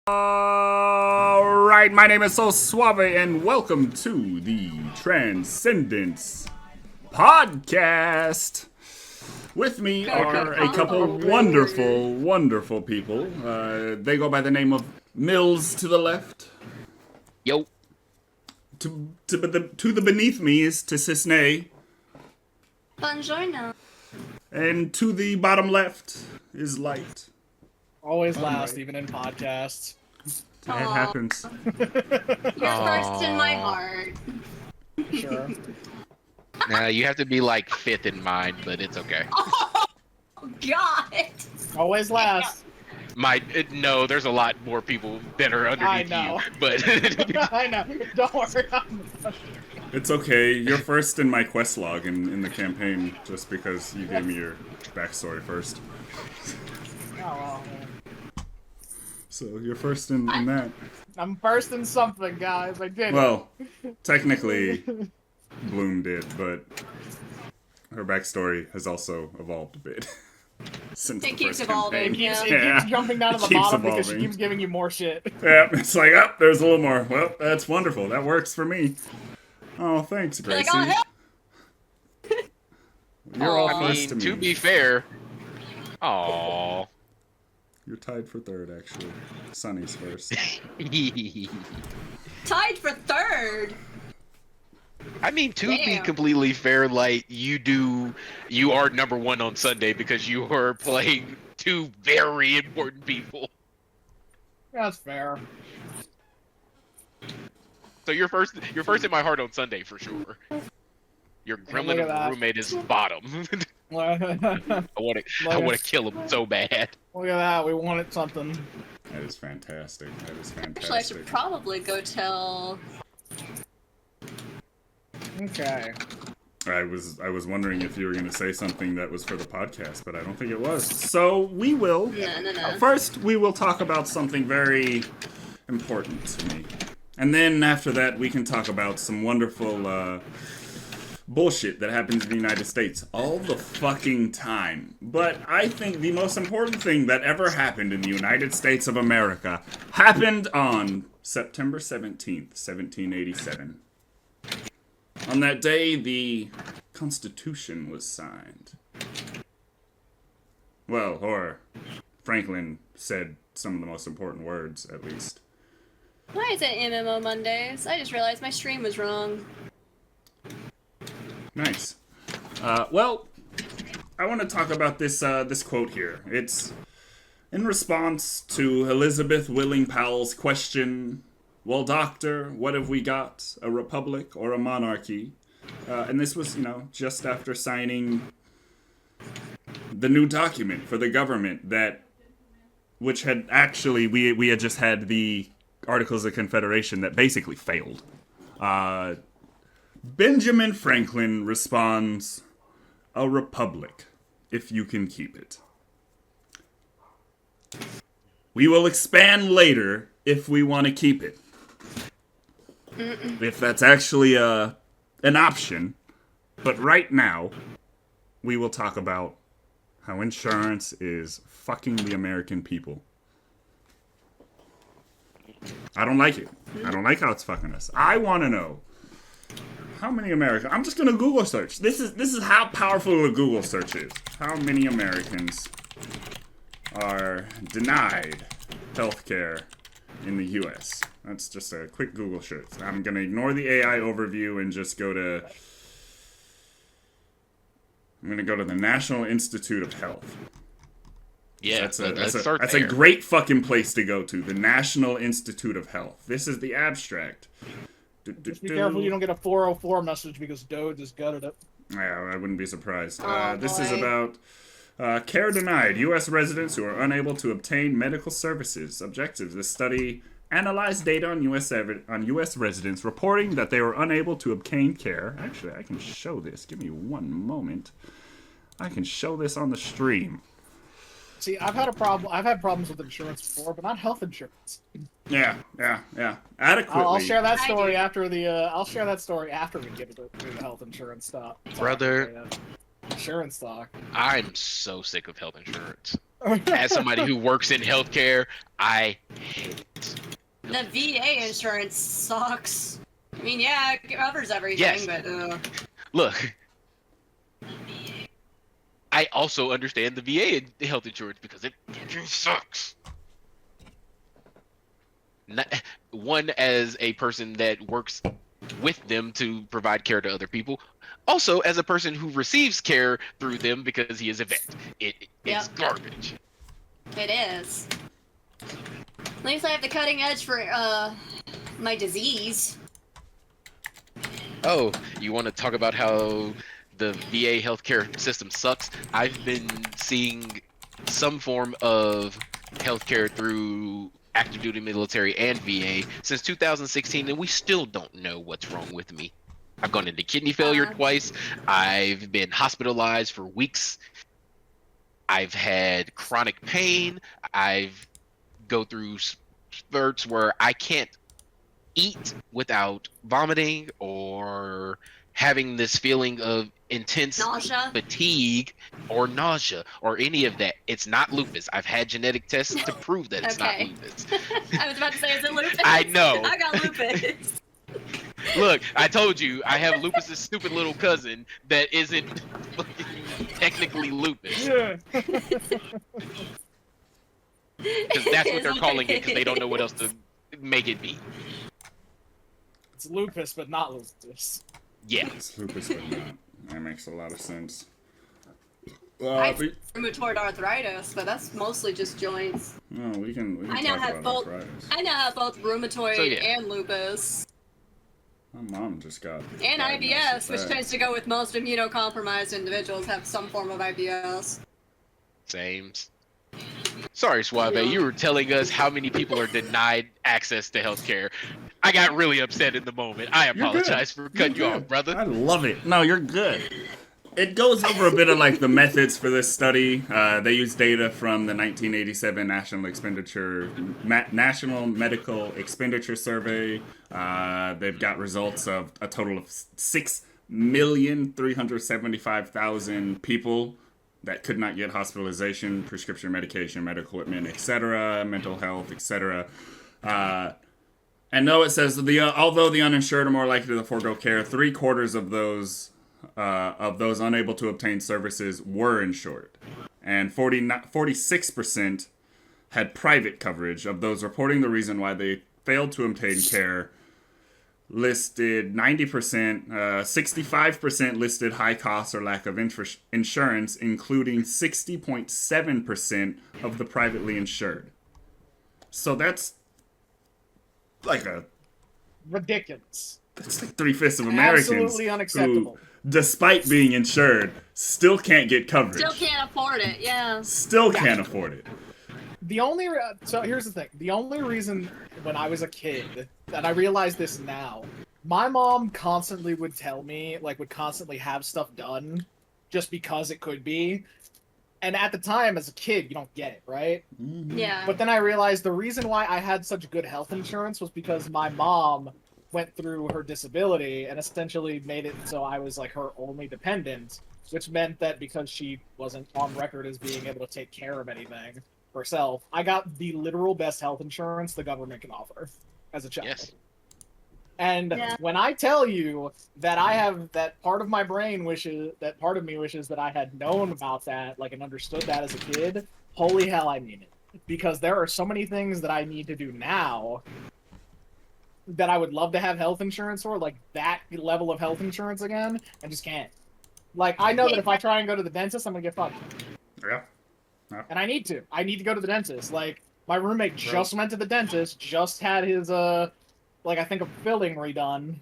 Alright, my name is Suaveh, and welcome to the Transcendence podcast. With me are a couple wonderful people. They go by the name of Mills to the left. Yo. To the beneath me is to Cisne. Buongiorno. And to the bottom left is Light. Always last, even in podcasts. It happens. You're first in my heart. Sure. You have to be like fifth in mine, but it's okay. Oh, God. Always last. No, there's a lot more people that are underneath know. you, but I know. Don't worry. It's okay. You're first in my quest log in the campaign, just because you gave me your backstory first. Oh, So you're first in that. I'm first in something, guys. I did. Well, technically, Bloom did, but her backstory has also evolved a bit since It the keeps first evolving, campaign. It keeps jumping down to the It keeps bottom because she evolving. keeps giving you more shit. Yeah, it's like, oh, there's a little more. Well, that's wonderful. That works for me. Oh, thanks, You're Gracie. like, oh, You're all Aw. first to me. to be fair, aww. You're tied for third, actually. Sunny's first. tied for third. I mean, to be Damn. completely fair, like you are number one on Sunday because you are playing two very important people. That's fair. So you're first in my heart on Sunday for sure. Your Look gremlin at of a that. roommate is bottom. Look I want to kill him so bad. at that. We wanted something. That is fantastic. That is fantastic. Actually, I should probably go tell. Okay. I was wondering if you were going to say something that was for the podcast, but I don't think it was. So we will. No. First, we will talk about something very important to me. And then after that, we can talk about some wonderful bullshit that happens in the United States all the fucking time. But I think the most important thing that ever happened in the United States of America happened on September 17th, 1787. On that day, the Constitution was signed. Well, or Franklin said some of the most important words, at least. Why is it MMO Mondays? I just realized my stream was wrong. Nice. Well, I want to talk about this this quote here. It's in response to Elizabeth Willing Powell's question, well, doctor, what have we got? A republic or a monarchy? And this was, just after signing the new document for the government which had actually, we had just had the Articles of Confederation that basically failed. Benjamin Franklin responds, a republic, if you can keep it. We will expand later if we want to keep it. If that's actually an option. But right now, we will talk about how insurance is fucking the American people. I don't like it. I don't like how it's fucking us. I want to know how many Americans. I'm just gonna Google search. This is how powerful a Google search is. How many Americans are denied healthcare in the U.S.? That's just a quick Google search. I'm gonna ignore the AI overview and just go to. I'm gonna go to the National Institute of Health. Yeah, That's let's start a there. great fucking place to go to. The National Institute of Health. This is the abstract. Just be careful you don't get a 404 message because Doge just gutted it. Yeah, I wouldn't be surprised. Oh, This is boy. about care denied U.S. residents who are unable to obtain medical services. Objectives: this study analyzed data on U.S. residents reporting that they were unable to obtain care. Actually, I can show this. Give me one moment. I can show this on the stream. See, I've had problems with insurance before, but not health insurance. Yeah. Adequately. I'll share that story do. after the. I'll share that story after we get to the health insurance stuff. Brother. Insurance talk. I'm so sick of health insurance. As somebody who works in healthcare, I hate it. The VA insurance sucks. I mean, yeah, it covers everything, Yes. but Look, I also understand the VA health insurance because it fucking sucks. One, as a person that works with them to provide care to other people, also as a person who receives care through them because he is a vet. It's garbage. it is. At least I have the cutting edge for my disease. Oh, you want to talk about how the VA healthcare system sucks? I've been seeing some form of healthcare through active duty military and VA since 2016, and we still don't know what's wrong with me. I've gone into kidney failure twice. I've been hospitalized for weeks. I've had chronic pain. I've go through spurts where I can't eat without vomiting or having this feeling of intense Nausea. fatigue or nausea or any of that. It's not lupus. I've had genetic tests to prove that it's not Okay. lupus. I was about to say, is it lupus? I know. I got lupus. Look, I told you, I have lupus's stupid little cousin that isn't technically lupus. Yeah. Because that's what they're calling it because they don't know what else to make it be. It's lupus, but not lupus. Yeah. It's lupus, but not. That makes a lot of sense. I have rheumatoid arthritis, but that's mostly just joints. No, we can I now talk have about both. arthritis. I now have both rheumatoid So, yeah. and lupus. My mom just got And diagnosed IBS, with which that. tends to go with most immunocompromised individuals have some form of IBS. Same. Sorry, Suave, you were telling us how many people are denied access to healthcare. I got really upset in the moment. I You're good. apologize for cutting you You're off, good. brother. I love it. No, you're good. It goes over a bit of like the methods for this study. They use data from the 1987 National Medical Expenditure Survey. They've got results of a total of 6,375,000 people that could not get hospitalization, prescription medication, medical equipment, etc., mental health, etc. And no, it says although the uninsured are more likely to forego care, 3/4 of those unable to obtain services were insured, and 46% had private coverage. Of those reporting the reason why they failed to obtain care, listed 90%, 65% listed high costs or lack of insurance, including 60.7% of the privately insured. So that's like Ridiculous. that's like 3/5 of Americans Absolutely unacceptable. who, despite being insured, still can't get coverage. Still can't afford it, yeah. Still can't afford it. So here's the thing. The only reason when I was a kid, and I realize this now, my mom constantly would tell me, would constantly have stuff done just because it could be. And at the time, as a kid, you don't get it, right? Yeah. But then I realized the reason why I had such good health insurance was because my mom went through her disability and essentially made it so I was like her only dependent, which meant that because she wasn't on record as being able to take care of anything herself, I got the literal best health insurance the government can offer as a child. Yes. And when I tell you that I have that part of my brain wishes, that part of me wishes that I had known about that, and understood that as a kid, holy hell, I mean it. Because there are so many things that I need to do now that I would love to have health insurance for, like that level of health insurance again, and just can't. I know that if I try and go to the dentist, I'm gonna get fucked. Yeah. And I need to. I need to go to the dentist. My roommate just went to the dentist, just had his, I think a filling redone.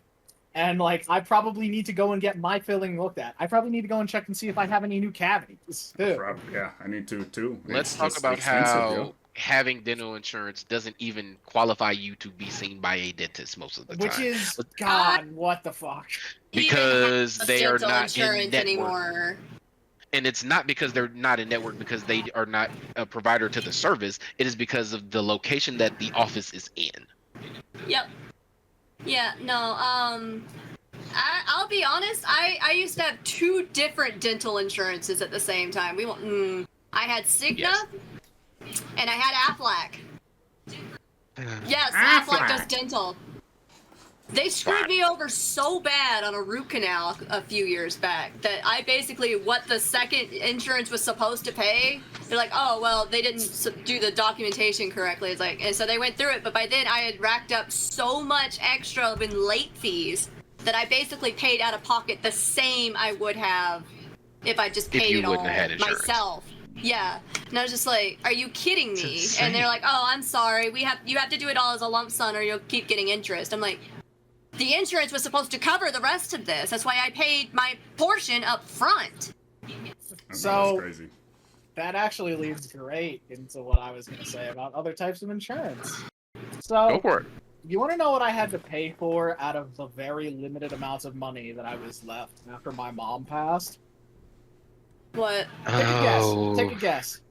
And, I probably need to go and get my filling looked at. I probably need to go and check and see if I have any new cavities, too. Yeah, I need to, too. Let's It's talk just about expensive, how yo. having dental insurance doesn't even qualify you to be seen by a dentist most of the Which time. is, God, what the fuck? Because Even they are dental not insurance in network. anymore. And it's not because they're not in network because they are not a provider to the service. It is because of the location that the office is in. Yep. Yeah, no, I'll be honest, I used to have 2 different dental insurances at the same time. I had Cigna, Yes. and I had Aflac. Yes, Aflac does dental. They screwed me over so bad on a root canal a few years back that I basically, what the second insurance was supposed to pay, they're like, oh, well, they didn't do the documentation correctly. It's like, and so they went through it, but by then I had racked up so much extra in late fees that I basically paid out of pocket the same I would have if I just paid it all myself. Yeah, and I was just like, "Are you kidding me?" And they're like, "Oh, I'm sorry. You have to do it all as a lump sum, or you'll keep getting interest." I'm like, the insurance was supposed to cover the rest of this. That's why I paid my portion up front. So That's crazy. that actually leads great into what I was going to say about other types of insurance. So Go for it. you want to know what I had to pay for out of the very limited amounts of money that I was left after my mom passed? What? Take a guess. Take a guess.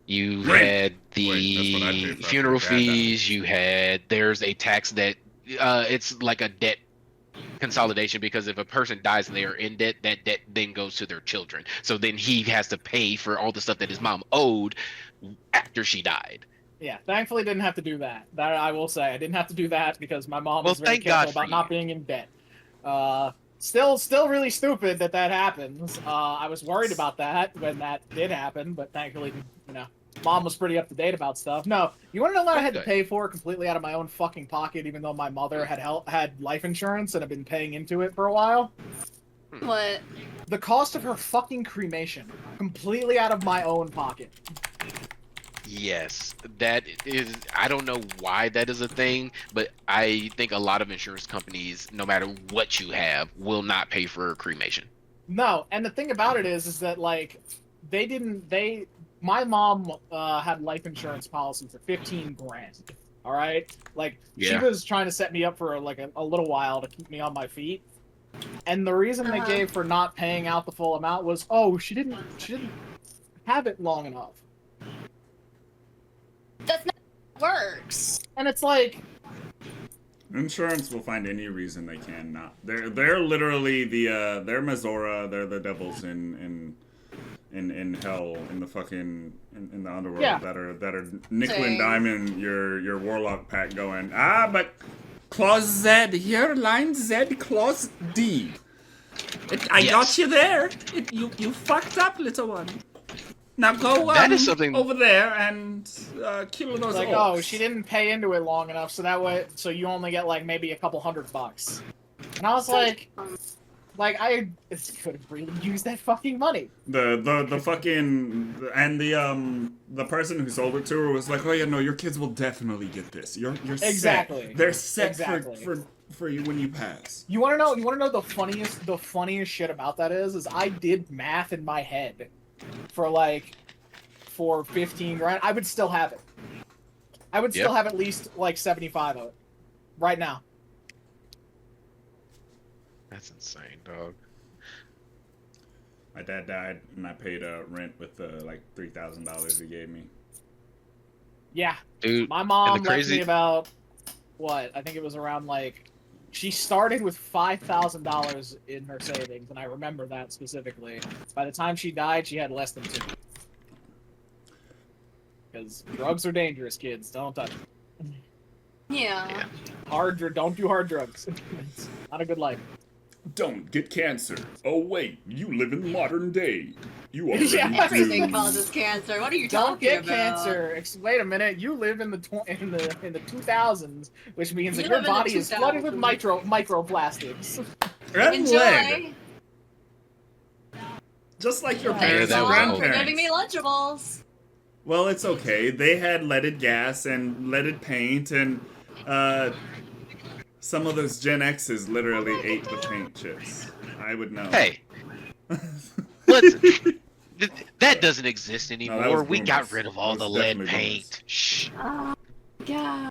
You Right. had Wait, that's what I the paid for funeral after Dad died. fees. You had there's a tax debt. It's like a debt consolidation because if a person dies and they are in debt, that debt then goes to their children. So then he has to pay for all the stuff that his mom owed after she died. Yeah, thankfully didn't have to do that. That I will say, I didn't have to do that because my mom Well, was very thank God careful for about not you. being in debt. Still really stupid that happens. I was worried about that when that did happen, but thankfully, mom was pretty up to date about stuff. No, you want to know what I had to pay for completely out of my own fucking pocket, even though my mother had life insurance and had been paying into it for a while? What? The cost of her fucking cremation, completely out of my own pocket. Yes, that is. I don't know why that is a thing, but I think a lot of insurance companies, no matter what you have, will not pay for cremation. No, and the thing about it is that like my mom had life insurance policy for 15 grand. All right, like she Yeah. was trying to set me up for like a little while to keep me on my feet, and the reason they gave for not paying out the full amount was, oh, she didn't have it long enough. That's not how it works. And it's like, Insurance will find any reason they can not. They're literally they're Mazora. They're the devils in hell, in the fucking in the underworld, Yeah. that are nickel and Same. diamond your warlock pack going, but clause Z here, line Z, clause D. I Yes. got you there. You fucked up, little one. Now go That is something- over there and kill those like, orcs. oh, she didn't pay into it long enough, so you only get like maybe a couple $100. And I was like I could have really used that fucking money. The fucking and the person who sold it to her was like, oh yeah, no, your kids will definitely get this. You're Exactly. set. They're set Exactly. for you when you pass. You want to know the funniest shit about that is I did math in my head for 15 grand. I would still have it. I would still have at least like 75 of it right now. That's insane, dog. My dad died, and I paid rent with like $3,000 he gave me. Yeah, Dude, my mom and the left me crazy- about what? I think it was around like she started with $5,000 in her savings, and I remember that specifically. By the time she died, she had less than $2. Because drugs are dangerous, kids. Don't touch them. Yeah. Don't do hard drugs. It's not a good life. Don't get cancer. Oh wait, you live in modern day. You already Yeah, Everything do. causes cancer. What are you Don't talking get about? cancer. Wait a minute. You live in the 2000s, which means that You your live in the body is flooded with 2000s. microplastics. And lead. Enjoy. Just like your Thanks, parents that and was Mom, for grandparents. giving me Lunchables. Well, it's okay. They had leaded gas and leaded paint, and some of those Gen X's literally ate the paint chips. I would know. Hey, listen. That doesn't exist that anymore. was We got boomers. rid of all That the was lead definitely paint. Shh. Yeah.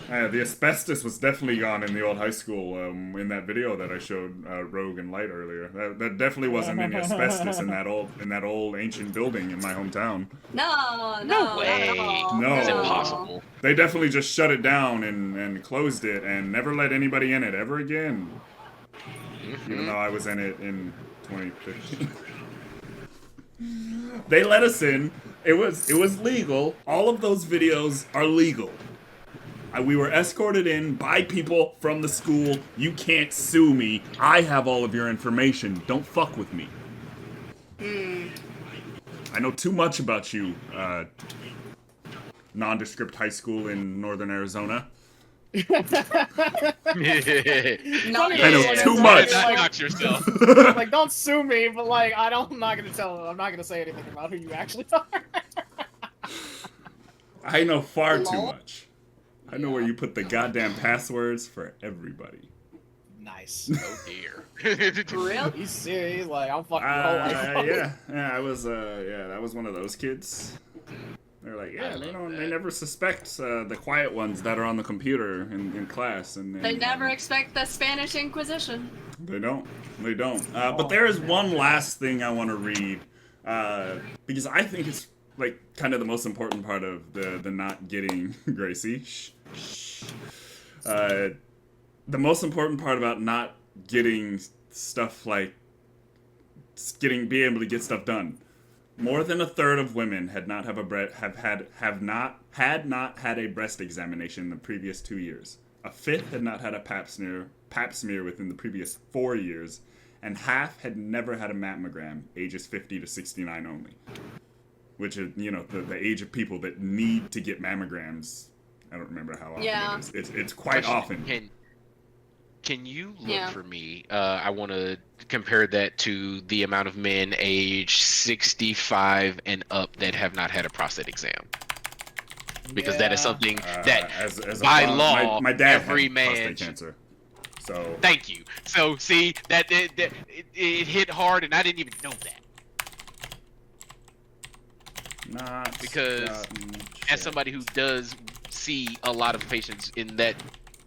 The asbestos was definitely gone in the old high school. In that video that I showed Rogue and Light earlier, that definitely wasn't any asbestos in that old ancient building in my hometown. No, No way. not at all. No. It's impossible. They definitely just shut it down and closed it and never let anybody in it ever again. Even though I was in it in 2015. They let us in, It was legal. All of those videos are legal. We were escorted in by people from the school. You can't sue me. I have all of your information. Don't fuck with me. I know too much about you, nondescript high school in northern Arizona. Not I know yet. too much. Not yourself. Like, don't sue me, but like, I'm not gonna tell them. I'm not gonna say anything about who you actually are. I know far too Lol. much. I know where you put the goddamn passwords for everybody. Nice. Oh dear. Real? He's serious. Like, I'm fucking your whole life. Yeah, I was, that was one of those kids. They're like, yeah, they never suspect the quiet ones that are on the computer in class, and They never expect the Spanish Inquisition. They don't. But there is one last thing I want to read, because I think it's like kind of the most important part of the not getting Gracie. Shh. The most important part about not getting stuff like being able to get stuff done. More than a third of women had not had a breast examination in the previous 2 years. A fifth had not had a pap smear within the previous 4 years, and half had never had a mammogram, ages 50 to 69 only. Which is, the age of people that need to get mammograms. I don't remember how often it is. It's quite often. Can you look for me? I want to compare that to the amount of men age 65 and up that have not had a prostate exam. Because that is something that, by law, my dad every had man prostate cancer. So thank you. So see that it hit hard, and I didn't even know that. Not Because as somebody who does see a lot of patients in that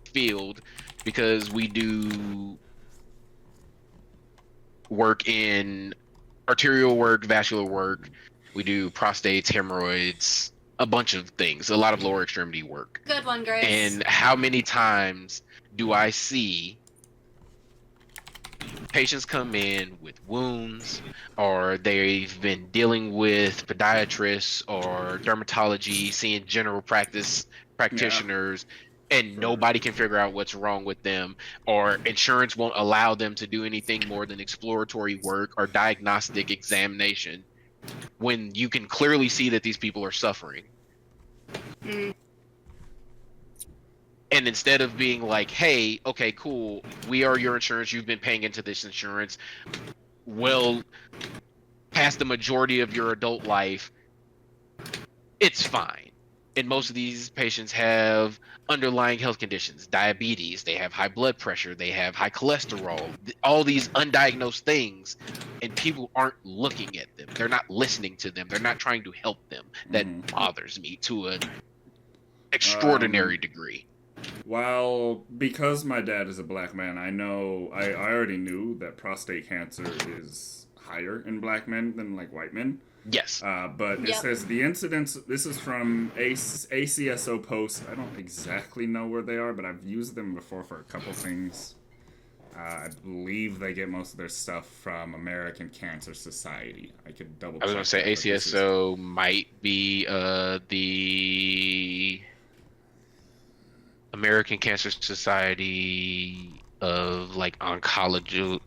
field, because we do work in arterial work, vascular work, we do prostates, hemorrhoids, a bunch of things, a lot of lower extremity work. Good one, Grace. And how many times do I see patients come in with wounds, or they've been dealing with podiatrists or dermatology, seeing general practice practitioners, and nobody can figure out what's wrong with them, or insurance won't allow them to do anything more than exploratory work or diagnostic examination, when you can clearly see that these people are suffering. And instead of being like, hey, okay, cool, we are your insurance, you've been paying into this insurance, well, past the majority of your adult life, it's fine. And most of these patients have underlying health conditions, diabetes, they have high blood pressure, they have high cholesterol, all these undiagnosed things, and people aren't looking at them. They're not listening to them. They're not trying to help them. That bothers me to an extraordinary degree. Well, because my dad is a black man, I already knew that prostate cancer is higher in black men than like white men. Yes. But it says the incidence, this is from ACSO Post. I don't exactly know where they are, but I've used them before for a couple things. I believe they get most of their stuff from American Cancer Society. I could double check. I was going to say ACSO might be the American Cancer Society of like oncological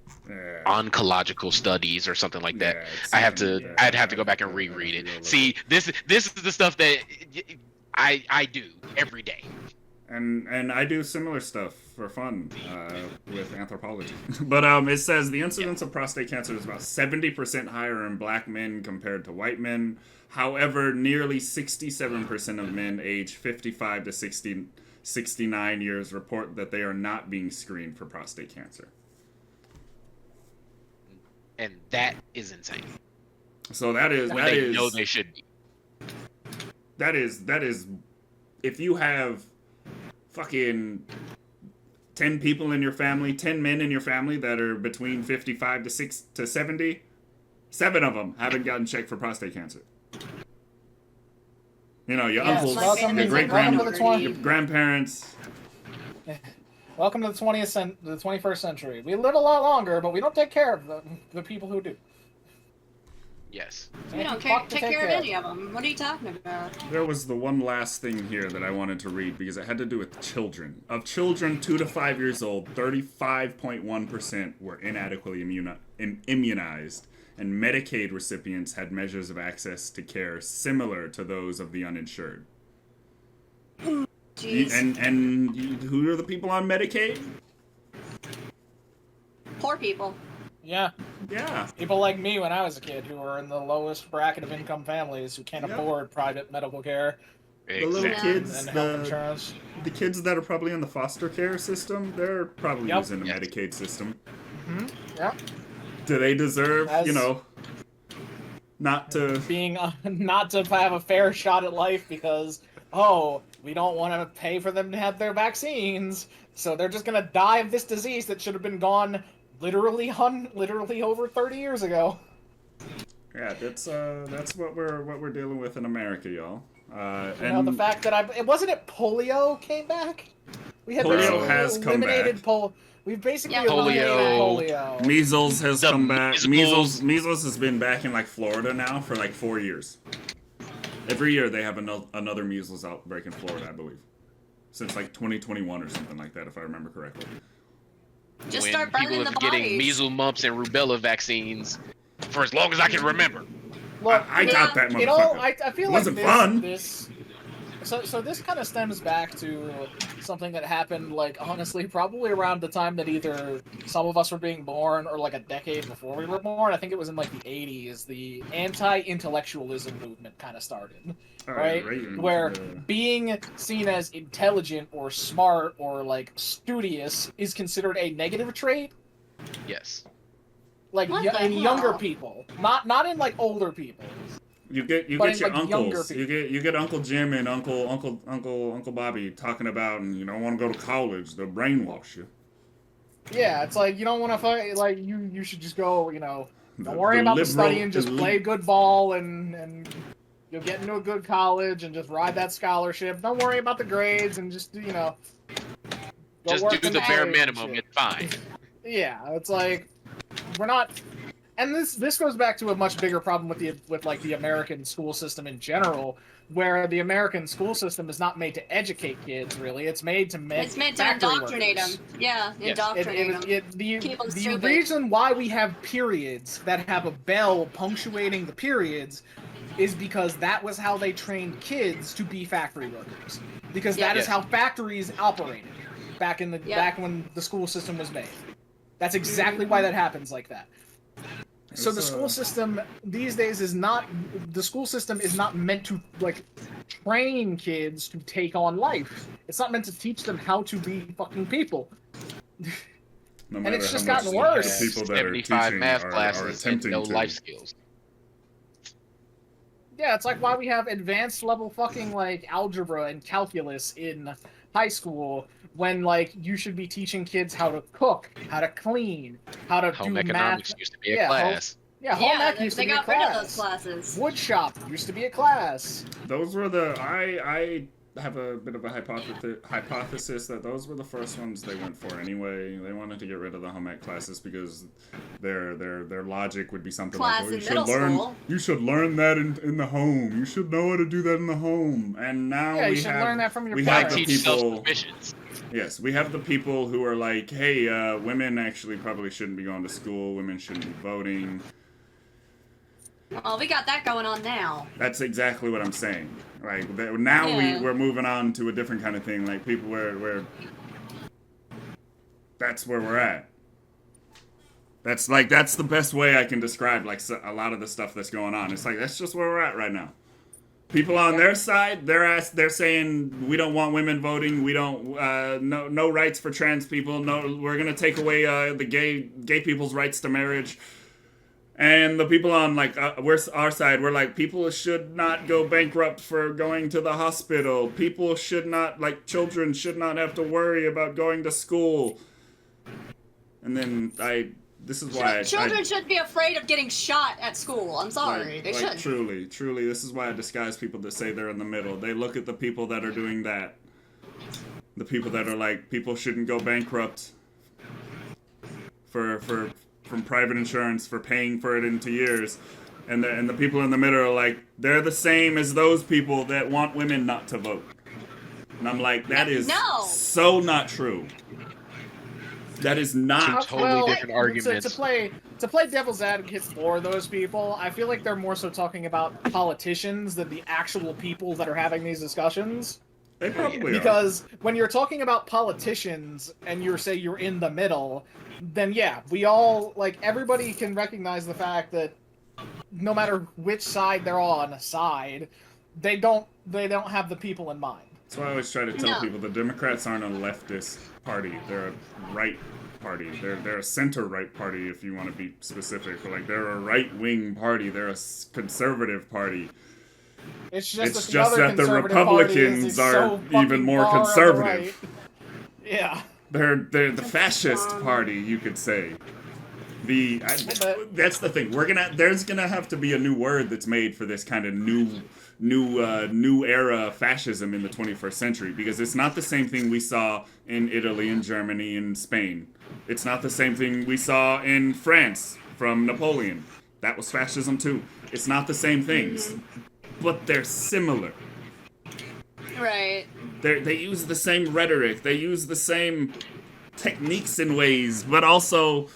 studies or something like that. I'd have to go back and reread it. See, this is the stuff that I do every day. And I do similar stuff for fun with anthropology. But it says the incidence of prostate cancer is about 70% higher in black men compared to white men. However, nearly 67% of men aged 55 to 69 years report that they are not being screened for prostate cancer. And that is insane. So that is when they know they should be. That is if you have fucking 10 people in your family, 10 men in your family that are between 55 to 70, 7 of them haven't gotten checked for prostate cancer. You know, your uncles, your your grandparents. Welcome to the 21st century. We live a lot longer, but we don't take care of the people who do. Yes. We don't take care of any of them. What are you talking about? There was the one last thing here that I wanted to read because it had to do with children. Of children 2 to 5 years old, 35.1% were inadequately immunized, and Medicaid recipients had measures of access to care similar to those of the uninsured. Jeez. And who are the people on Medicaid? Poor people. Yeah. Yeah. People like me when I was a kid who were in the lowest bracket of income families who can't Yep. afford private medical care The little Exactly. kids, and health insurance. the kids that are probably in the foster care system, they're probably Yep. using the Yes. Medicaid system. Yeah. Do they deserve, As- not to... Being not to have a fair shot at life because we don't want to pay for them to have their vaccines, so they're just gonna die of this disease that should have been gone literally over 30 years ago. Yeah, that's what we're dealing with in America, y'all. The fact that it polio came back. We had Polio basically has come eliminated back. We've basically Yeah, eliminated polio. polio. Measles has The come back. measles. Measles has been back in like Florida now for like 4 years. Every year they have another measles outbreak in Florida, I believe, since like 2021 or something like that, if I remember correctly. Just When start burning people the have been getting bodies. measles, mumps, and rubella vaccines for as long as I can remember. Look, I got that you know, motherfucker. I feel It like wasn't fun. So this kind of stems back to something that happened, like, honestly, probably around the time that either some of us were being born or like a decade before we were born. I think it was in like the 80s. The anti-intellectualism movement kind of started, right? Where being seen as intelligent or smart or like studious is considered a negative trait. Yes. Like What in the younger hell? people, not in like older people. You get But your in, like, younger uncles. You get Uncle Jim and Uncle Bobby talking about, and you don't want to go to college. They'll brainwash you. Yeah, it's like you don't want to fight. Like you should just go. Don't worry The about the liberal studying. Just play good ball and you'll get into a good college and just ride that scholarship. Don't worry about the grades and just go Just work do in the bare trades and minimum. shit. It's fine. Yeah, it's like we're not. And this goes back to a much bigger problem with the American school system in general, where the American school system is not made to educate kids. Really, it's made to make. It's meant to factory indoctrinate workers. them. Yeah, Yes. indoctrinate them. Keep 'em The stupid. reason why we have periods that have a bell punctuating the periods is because that was how they trained kids to be factory workers. Because that is Yes. how factories operated back Yeah. back when the school system was made. That's exactly why that happens like that. So the school system these days is not meant to like train kids to take on life. It's not meant to teach them how to be fucking people. No And matter it's how just much gotten the worse. people that are 75 teaching math are classes and attempting no to. life skills. Yeah, it's like why we have advanced level fucking like algebra and calculus in high school when like you should be teaching kids how to cook, how to clean, how to Home do economics math. used to be a Yeah, class. Home ec they used to be a got rid of class. those classes. Wood shop used to be a class. Those were the I have a bit of a hypothesis that those were the first ones they went for anyway. They wanted to get rid of the home ec classes because their logic would be something Class like, in middle school. you should learn that in the home. You should know how to do that in the home. And now Yeah, you we should have learn that from your we Why have parents. the teach people. self-sufficiency? Yes, we have the people who are like, hey, women actually probably shouldn't be going to school. Women shouldn't be voting. Oh, we got that going on now. That's exactly what I'm saying. Like now Yeah. we're moving on to a different kind of thing. Like people where that's where we're at. That's the best way I can describe like a lot of the stuff that's going on. It's like that's just where we're at right now. People on their side, they're saying we don't want women voting. We don't no rights for trans people. No, we're gonna take away the gay people's rights to marriage. And the people on like our side, we're like people should not go bankrupt for going to the hospital. People should not children should not have to worry about going to school. And then this is why Children shouldn't be afraid of getting shot at school. I'm sorry. They shouldn't. Truly, this is why I disguise people that say they're in the middle. They look at the people that are doing that. The people that are like, people shouldn't go bankrupt from private insurance for paying for it in 2 years. And the people in the middle are like, they're the same as those people that want women not to vote. And I'm like, that is so not true. That is not totally different arguments. To play devil's advocate for those people, I feel like they're more so talking about politicians than the actual people that are having these discussions. They probably because when you're talking about politicians and you're in the middle, then yeah, we all everybody can recognize the fact that no matter which side they're on, they don't have the people in mind. That's why I always try to tell people the Democrats aren't a leftist party. They're a right party. They're a center-right party, if you want to be specific. But, they're a right-wing party. They're a conservative party. It's just that the Republicans are even more conservative. Right. Yeah. They're the fascist party, you could say. That's the thing. There's gonna have to be a new word that's made for this kind of new era fascism in the 21st century, because it's not the same thing we saw in Italy and Germany and Spain. It's not the same thing we saw in France from Napoleon. That was fascism too. It's not the same things, but they're similar. Right. They use the same rhetoric. They use the same techniques in ways, but also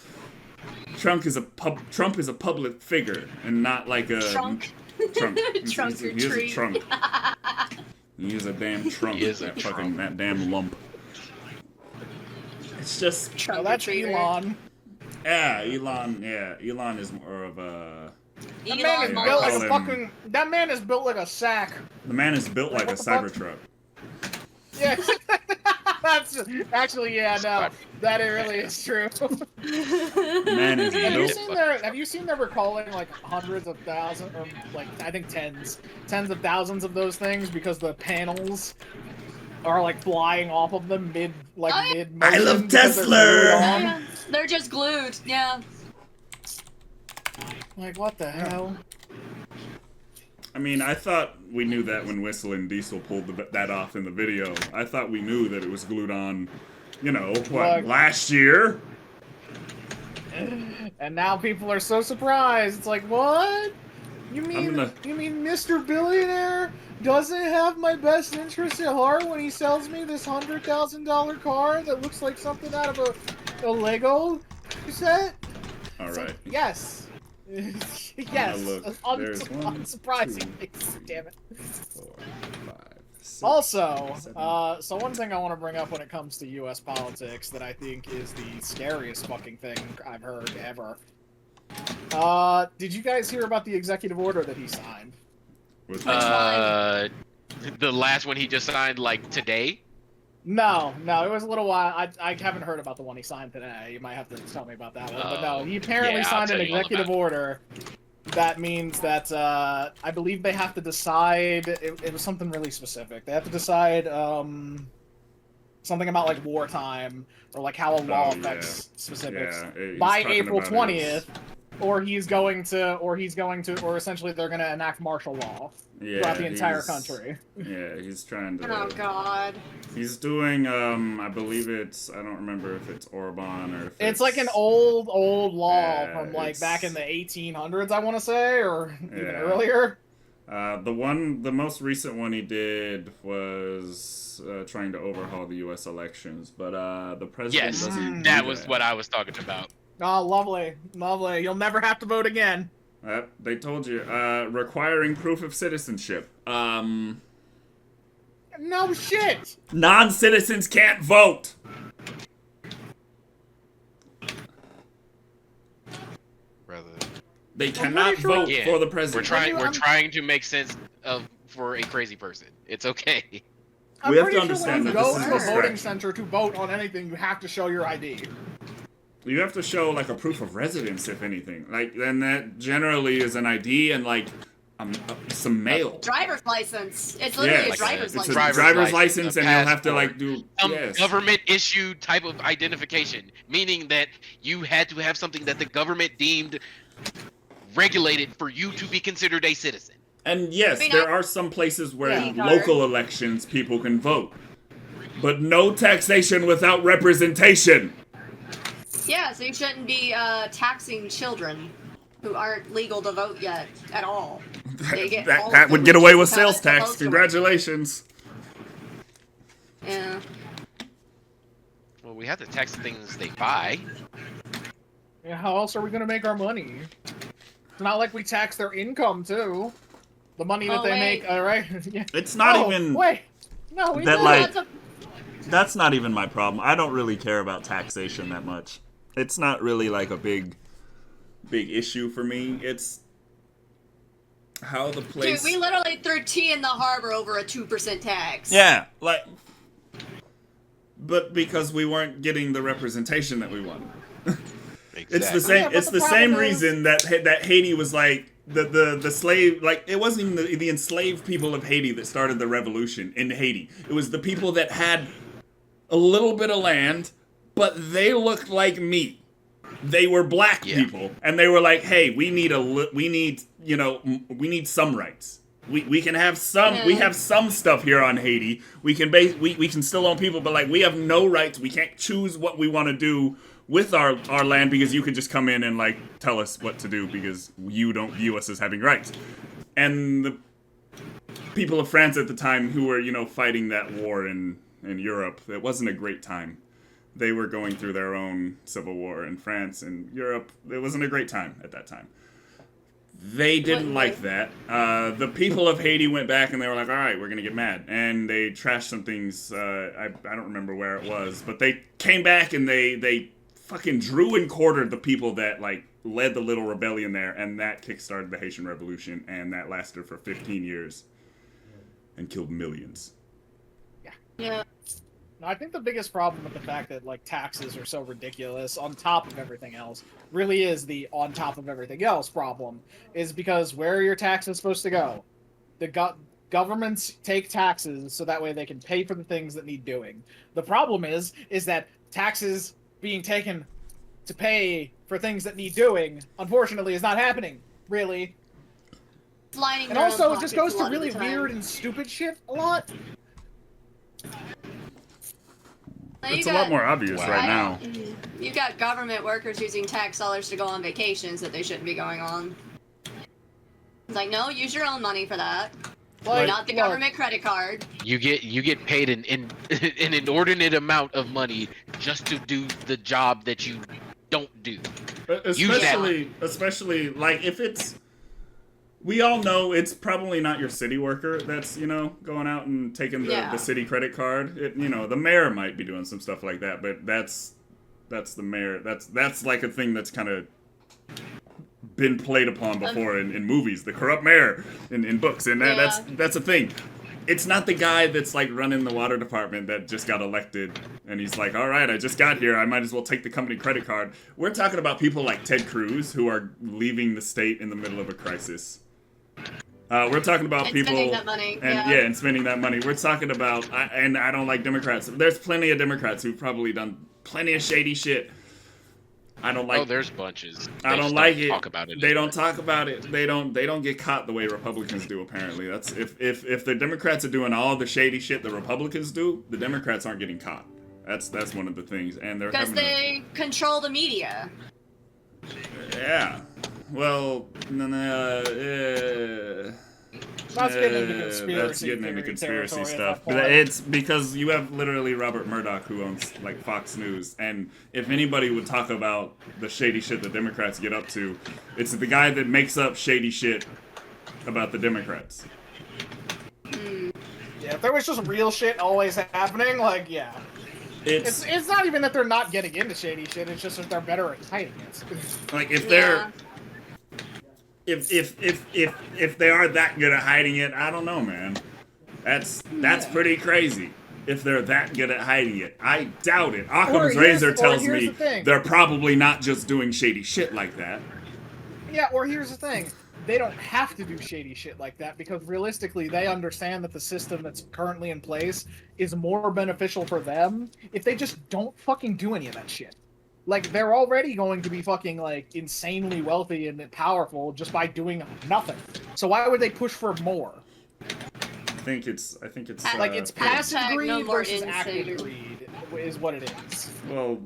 Trump is a public figure and not like a trunk. Trunk. Trunk or He is a tree. trunk. He is a damn trunk. He is a that trunk. fucking that damn lump. It's just Trunk that's treater. Elon. yeah, Elon. Yeah, Elon is more of a. That man is built like a sack. The man is built like a Cybertruck. Yeah. That's actually, yeah, no, that it really is true. Man is Have you seen them recalling hundreds of thousands, or I think tens of thousands of those things because the panels are flying off of them mid motion. I love Tesla. They're just glued. Yeah. What the hell? I mean, I thought we knew that when Whistle and Diesel pulled that off in the video. I thought we knew that it was glued on, last year? And now people are so surprised. It's what? You mean Mr. Billionaire doesn't have my best interest at heart when he sells me this $100,000 car that looks like something out of a Lego set? All right. Yes. Yes. Unsurprisingly. Damn it. 4, 5, 6, Also, 7. so one thing I want to bring up when it comes to U.S. politics that I think is the scariest fucking thing I've heard ever. Did you guys hear about the executive order that he signed? The last one he just signed today? No, it was a little while. I haven't heard about the one he signed today. You might have to tell me about that one. But no, he apparently signed an executive order that means that I believe they have to decide. It was something really specific. They have to decide something about wartime or how a law affects specifics by April 20th. Or essentially they're going to enact martial law throughout the entire country. Yeah, he's trying to. Oh God. He's doing. I believe it's. I don't remember if it's Orban or. If it's an old law from back in the 1800s, I want to say, or even earlier. The most recent one he did was trying to overhaul the U.S. elections, but the president doesn't. That was what I was talking about. Oh, lovely. You'll never have to vote again. They told you. Requiring proof of citizenship. No shit! Non-citizens can't vote! Brother. They cannot vote for the president. We're trying to make sense for a crazy person. It's okay. We have to understand that this is when you go to a voting center to vote on anything, you have to show your ID. You have to show a proof of residence, if anything. Then that generally is an ID and some mail. Driver's license. It's literally a driver's license. It's a driver's license, and you'll have to do government issued type of identification, meaning that you had to have something that the government deemed regulated for you to be considered a citizen. And yes, there are some places where in local elections people can vote, but no taxation without representation. Yeah, so you shouldn't be taxing children. who aren't legal to vote yet at all. They get all that the would get away with privileges sales how it's tax. supposed to work. Congratulations. Yeah. Well, we have to tax the things they buy. Yeah, how else are we gonna make our money? It's not like we tax their income too. The money that Oh, they wait. make, all right? Yeah. It's not Oh, even wait. No, we that don't. like That's a- that's not even my problem. I don't really care about taxation that much. It's not really like a big issue for me. It's how the place. Dude, we literally threw tea in the harbor over a 2% tax. Yeah, like, but because we weren't getting the representation that we wanted. It's the same. Yeah, but it's the the same problem is- reason that Haiti was like the slave. Like, it wasn't even the enslaved people of Haiti that started the revolution in Haiti. It was the people that had a little bit of land, but they looked like me. They were black people, and they were like, "Hey, we need some rights. We can have some. Yeah. We have some stuff here on Haiti. We can still own people, but like we have no rights. We can't choose what we want to do with our land because you can just come in and like tell us what to do because you don't view us as having rights." And the people of France at the time who were fighting that war in Europe, it wasn't a great time. They were going through their own civil war in France and Europe. It wasn't a great time at that time. They didn't like that. The people of Haiti went back and they were like, all right, we're going to get mad. And they trashed some things. I don't remember where it was. But they came back and they fucking drew and quartered the people that like led the little rebellion there. And that kickstarted the Haitian Revolution. And that lasted for 15 years and killed millions. Yeah. No, I think the biggest problem with the fact that like taxes are so ridiculous on top of everything else really is the on top of everything else problem is because where are your taxes supposed to go? The governments take taxes so that way they can pay for the things that need doing. The problem is that taxes being taken to pay for things that need doing, unfortunately, is not happening, really. Lining And their own also, it just pockets goes a to lot of really the time. weird and stupid shit a lot. Now, you It's a got- lot more obvious right now. You got government workers using tax dollars to go on vacations that they shouldn't be going on. It's like, no, use your own money for that. Like, Not the look, government credit card. You get paid an inordinate amount of money just to do the job that you don't do. Especially like if it's, we all know it's probably not your city worker that's going out and taking the city credit card. The mayor might be doing some stuff like that, but that's the mayor. That's like a thing that's kind of been played upon before in movies. The corrupt mayor in books, and that's a thing. It's not the guy that's like running the water department that just got elected and he's like, all right, I just got here, I might as well take the company credit card. We're talking about people like Ted Cruz who are leaving the state in the middle of a crisis. We're talking about people spending that money, and spending that money. We're talking about, and I don't like Democrats. There's plenty of Democrats who've probably done plenty of shady shit. I don't like. Oh, there's bunches. I don't like it. Talk about it. They don't talk about it. They don't get caught the way Republicans do. Apparently, that's if the Democrats are doing all the shady shit the Republicans do, the Democrats aren't getting caught. That's one of the things, and they're Because they control the media. Yeah. Well, Let's get into that's conspiracy getting into theory conspiracy territory at stuff. that point. But it's because you have literally Robert Murdoch who owns like Fox News, and if anybody would talk about the shady shit the Democrats get up to, it's the guy that makes up shady shit about the Democrats. Yeah, if there was just real shit always happening, like, yeah. It's not even that they're not getting into shady shit, it's just that they're better at hiding it. Like if they're if they are that good at hiding it, I don't know, man. That's pretty crazy. If they're that good at hiding it, I doubt it. Occam's razor tells me they're probably not just doing shady shit like that. Yeah, or here's the thing. They don't have to do shady shit like that because realistically they understand that the system that's currently in place is more beneficial for them if they just don't fucking do any of that shit. Like, they're already going to be fucking, like, insanely wealthy and powerful just by doing nothing. So why would they push for more? I think it's Like, it's passive Hashtag greed no more versus active insider. greed is what it is. well,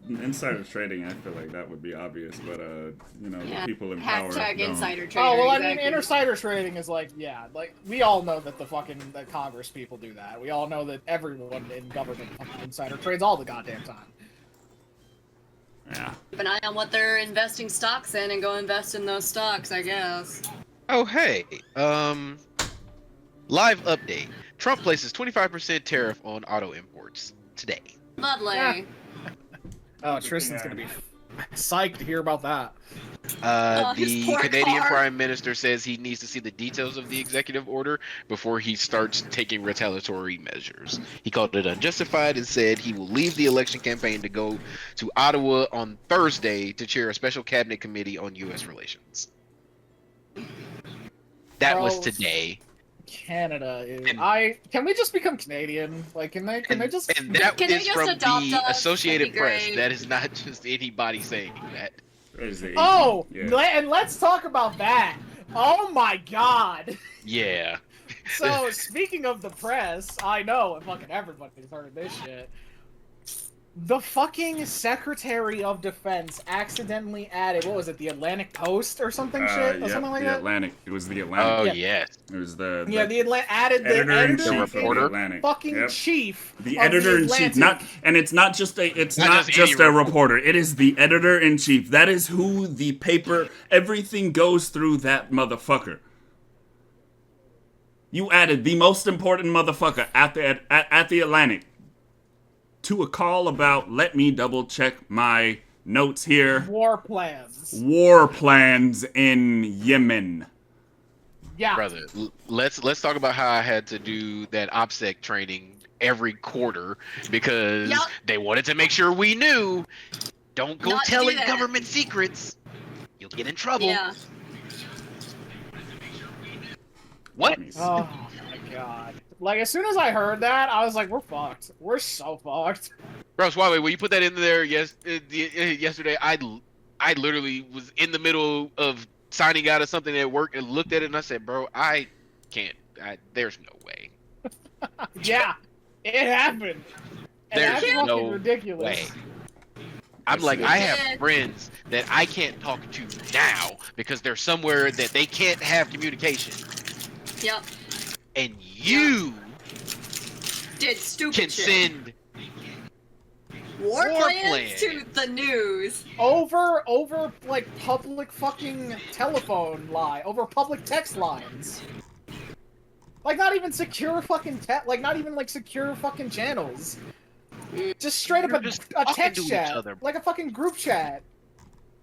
insider trading, I feel like that would be obvious, but Yeah. the people in power Hashtag don't. insider trader. Oh well, I mean, exactly. insider trading is like, yeah, like we all know that that Congress people do that. We all know that everyone in government fucking insider trades all the goddamn time. Yeah. Keep an eye on what they're investing stocks in and go invest in those stocks, I guess. Oh, hey. Live update. Trump places 25% tariff on auto imports today. Lovely. Yeah. Oh, Tristan's gonna be psyched to hear about that. His The poor Canadian car. Prime Minister says he needs to see the details of the executive order before he starts taking retaliatory measures. He called it unjustified and said he will leave the election campaign to go to Ottawa on Thursday to chair a special cabinet committee on U.S. relations. That was Bro, today. Canada is. And- Can we just become Canadian? Like, can they just? And that Can they is just from adopt the us? Associated That'd be Press. great. That is not just anybody saying that. There's the Oh, yeah. and let's talk about that. Oh my God. Yeah. So speaking of the press, I know fucking everybody's heard this shit. The fucking Secretary of Defense accidentally added, what was it, the Atlantic Post or something shit? Or something like the that? Atlantic. It was the Atlantic. Oh, Yeah. yes. It was the Added the editor-in-chief editor of the reporter. Atlantic. fucking Yep. chief. The of editor-in-chief, Atlantic. it's not just Not just any a reporter. It is the editor-in-chief. That is who the paper, everything goes through that motherfucker. You added the most important motherfucker at the Atlantic to a call about, let me double check my notes here. War plans. War plans in Yemen. Yeah. Brother, let's talk about how I had to do that OPSEC training every quarter because Yep. they wanted to make sure we knew. Don't go Not to do telling that. government secrets. You'll get in trouble. Yeah. What? Oh my God. Like, as soon as I heard that, I was like, we're fucked. We're so fucked. Bro, Suaveh, when you put that in there yesterday, I literally was in the middle of signing out of something at work and looked at it and I said, bro, I can't. There's no way. Yeah. It happened. And There's that's fucking no ridiculous. way. I'm like, I Yeah. have friends that I can't talk to now because they're somewhere that they can't have communication. Yep. And you Did stupid can shit. send war war plans plans. to the news. Over like public fucking telephone line, over public text lines. Like not even secure fucking not even like secure fucking channels. Just straight up You're just a talking text to each chat, other. like a fucking group chat.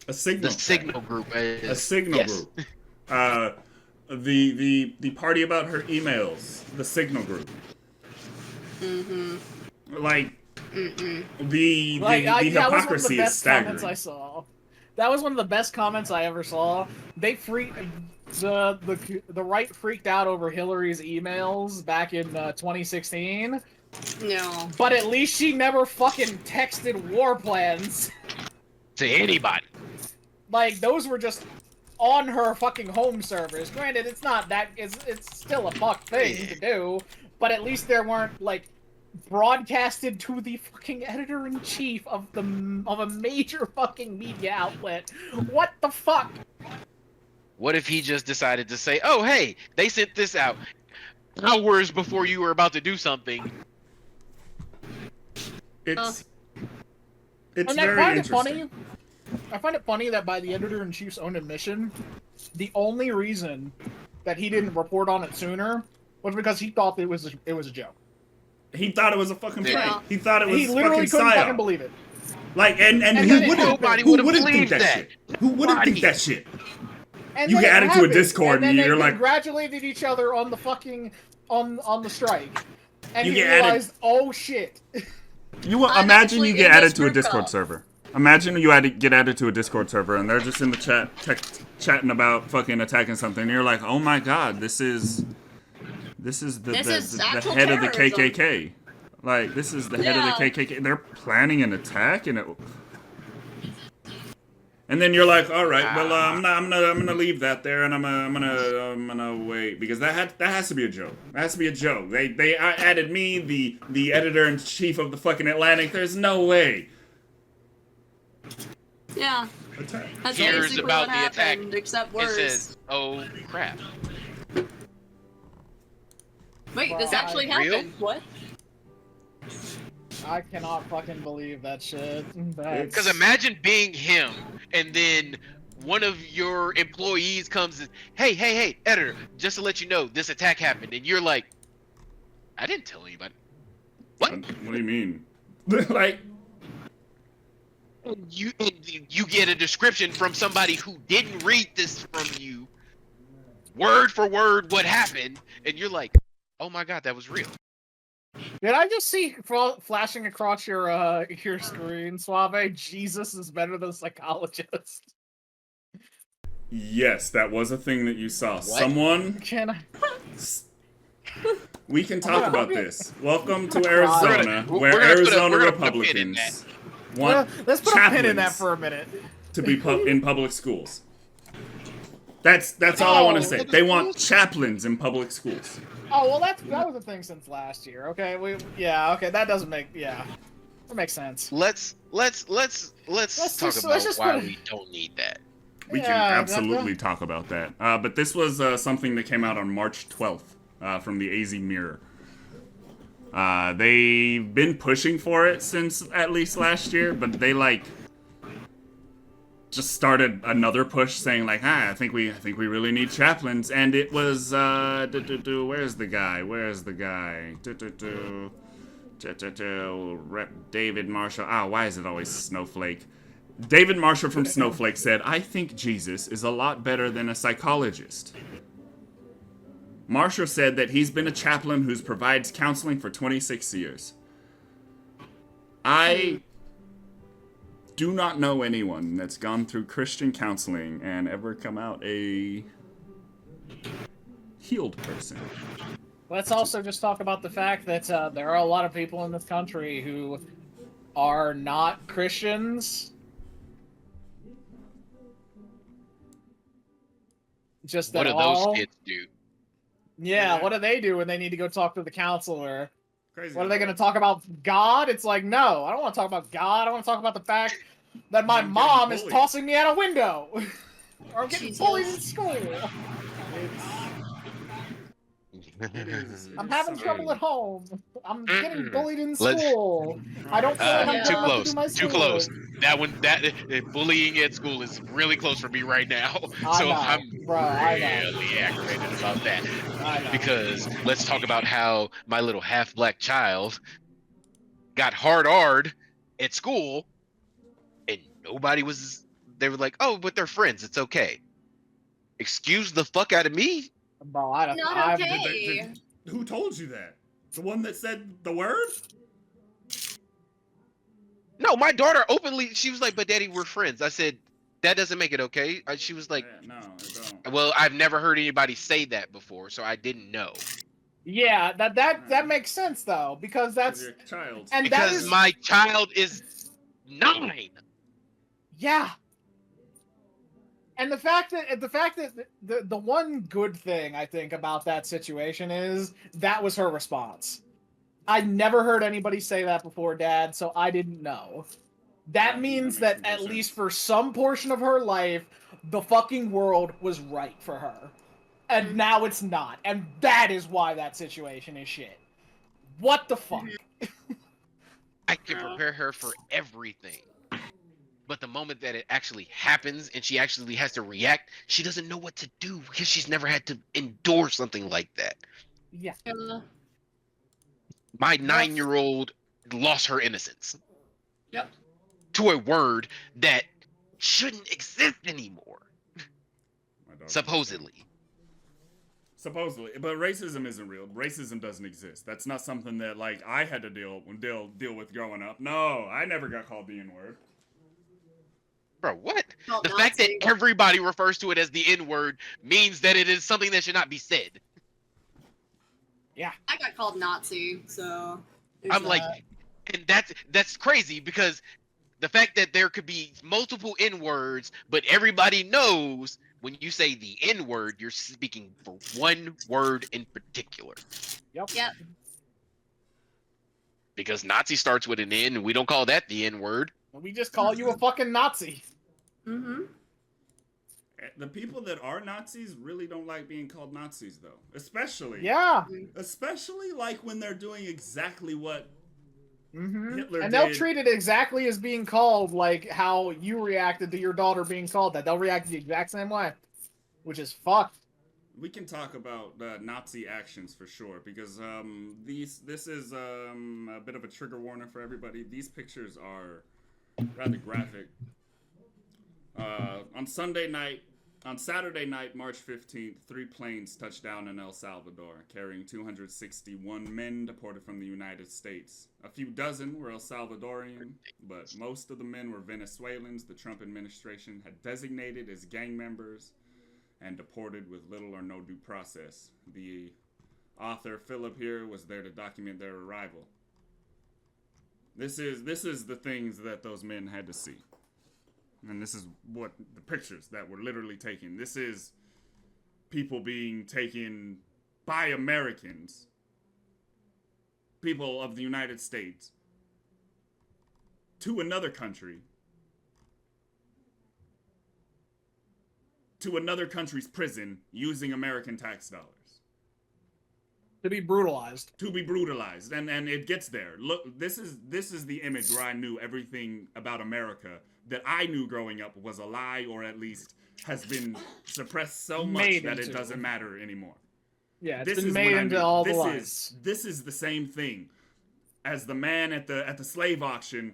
A signal. the signal group. A signal Yes. group. The party about her emails. The signal group. Mm-hmm. Like the Like, the that was one of the hypocrisy is best comments staggering. I saw. That was one of the best comments I ever saw. They the right freaked out over Hillary's emails back in 2016, No. but at least she never fucking texted war plans. To anybody. Like those were just on her fucking home servers. Granted, it's not that it's still a fuck thing to do, but at least there weren't like broadcasted to the fucking editor-in-chief of a major fucking media outlet. What the fuck? What if he just decided to say, oh, hey, they sent this out hours before you were about to do something? It's And I very find it interesting. funny. I find it funny that by the editor-in-chief's own admission, the only reason that he didn't report on it sooner was because he thought it was a joke. He thought it was a fucking prank. Yeah. He thought it was He literally fucking couldn't psyop. fucking believe it. Like and And who then it wouldn't nobody who would've wouldn't think believed that that. shit? Who wouldn't think Nobody. that shit? And You then get it added to a happened, Discord and then and you're they like- congratulated each other on the fucking on the strike, and You he get added- realized, oh shit. You I'm imagine actually you get in added this to a group Discord call. server. Imagine you get added to a Discord server and they're just in the chatting about fucking attacking something. And you're like, oh my god, this is This is the actual head of the terrorism. KKK. Like this is the head Yeah. of the KKK. They're planning an attack and then you're like, all right, well, I'm gonna leave that there, and I'm gonna wait because that has to be a joke. That has to be a joke. They added me, the editor in chief of the fucking Atlantic. There's no way. Yeah, Attack. that's Hears basically about what the attack happened, except and worse. says, "Oh crap!" Wait, Well, this actually Real? happened. What? I cannot fucking believe that shit. Because That's imagine being him, and then one of your employees comes and, hey, editor, just to let you know, this attack happened, and you're like, I didn't tell anybody. What? What do you mean? Like, And you get a description from somebody who didn't read this from you, word for word, what happened, and you're like, oh my god, that was real. Did I just see flashing across your screen, Suave? Jesus is better than psychologist. yes, that was a thing that you saw. What? Someone. Can I? We can talk about this. Welcome to We're Arizona, gonna- where we're gonna put a- Arizona we're gonna put a pin in Republicans Well, want let's put a pin in that chaplains for a minute. to be in public schools. That's all I want to say. public They want chaplains in public schools. Oh well, that was a thing since last year. Okay, okay, that doesn't make that makes sense. Let's talk let's about just why put it- we don't need that. We can Yeah, absolutely talk about that. But this was something that came out on March 12th from the AZ Mirror. They've been pushing for it since at least last year, but they just started another push saying like, I think we really need chaplains, and it was where's the guy? Rep David Marshall. Why is it always Snowflake? David Marshall from Snowflake said, I think Jesus is a lot better than a psychologist. Marshall said that he's been a chaplain who's provides counseling for 26 years. I do not know anyone that's gone through Christian counseling and ever come out a healed person. Let's also just talk about the fact that there are a lot of people in this country who are not Christians. Just What at do all. those kids do? Yeah, what do they do when they need to go talk to the counselor? Crazy. What are they going to talk about? God? It's like, no, I don't want to talk about God. I want to talk about the fact that my I'm getting mom is bullied. tossing me out a window. Or I'm getting Jesus. bullied in school. I'm having trouble at home. I'm getting bullied in Let's- school. I don't feel like I'm good Too enough to close. do my Too schoolwork. close. That bullying at school is really close for me right now. I So know, I'm bro, I know. really aggravated about that. I know. Because let's talk about how my little half-black child got hard at school, and nobody was. They were like, "Oh, but they're friends. It's okay." Excuse the fuck out of me. Bro, I don't. Not okay. Who told you that? The one that said the word? No, my daughter openly. She was like, "But daddy, we're friends." I said, "That doesn't make it okay." She was like, No, it don't. "Well, I've never heard anybody say that before, so I didn't know." Yeah, that makes sense though, because that's You're a child. and that Because is my child is 9. yeah. And the fact that the one good thing I think about that situation is that was her response. I never heard anybody say that before, Dad, so I didn't know. That means that makes at sense. least for some portion of her life, the fucking world was right for her. And now it's not. And that is why that situation is shit. What the fuck? I can prepare her for everything. But the moment that it actually happens and she actually has to react, she doesn't know what to do because she's never had to endure something like that. Yeah. My 9-year-old lost her innocence. Yep. To a word that shouldn't exist anymore. My dog- Supposedly. Supposedly, but racism isn't real. Racism doesn't exist. That's not something that like I had to deal with growing up. No, I never got called the N-word. Bro, what? Well, The fact that Nazi. everybody refers to it as the N-word means that it is something that should not be said. I got called Nazi, so. I'm like, and that's crazy because the fact that there could be multiple N-words, but everybody knows when you say the N-word, you're speaking for one word in particular. Yep. Because Nazi starts with an N, and we don't call that the N-word. We just call you a fucking Nazi. Mm-hmm. The people that are Nazis really don't like being called Nazis, though. Especially like when they're doing exactly what Hitler And did. they'll treat it exactly as being called like how you reacted to your daughter being called that. They'll react the exact same way, which is fucked. We can talk about Nazi actions for sure, because this is a bit of a trigger warning for everybody. These pictures are rather graphic. On Saturday night, March 15th, 3 planes touched down in El Salvador, carrying 261 men deported from the United States. A few dozen were El Salvadorian, but most of the men were Venezuelans the Trump administration had designated as gang members and deported with little or no due process. The author, Philip, here was there to document their arrival. This is the things that those men had to see. And this is what the pictures that were literally taken. This is people being taken by Americans, people of the United States, to another country, to another country's prison using American tax dollars. To be brutalized. To be brutalized. And it gets there. Look, this is the image where I knew everything about America that I knew growing up was a lie, or at least has been suppressed so much that it doesn't matter anymore. Yeah, it's been made into all the this lies. This is the same thing as the man at the slave auction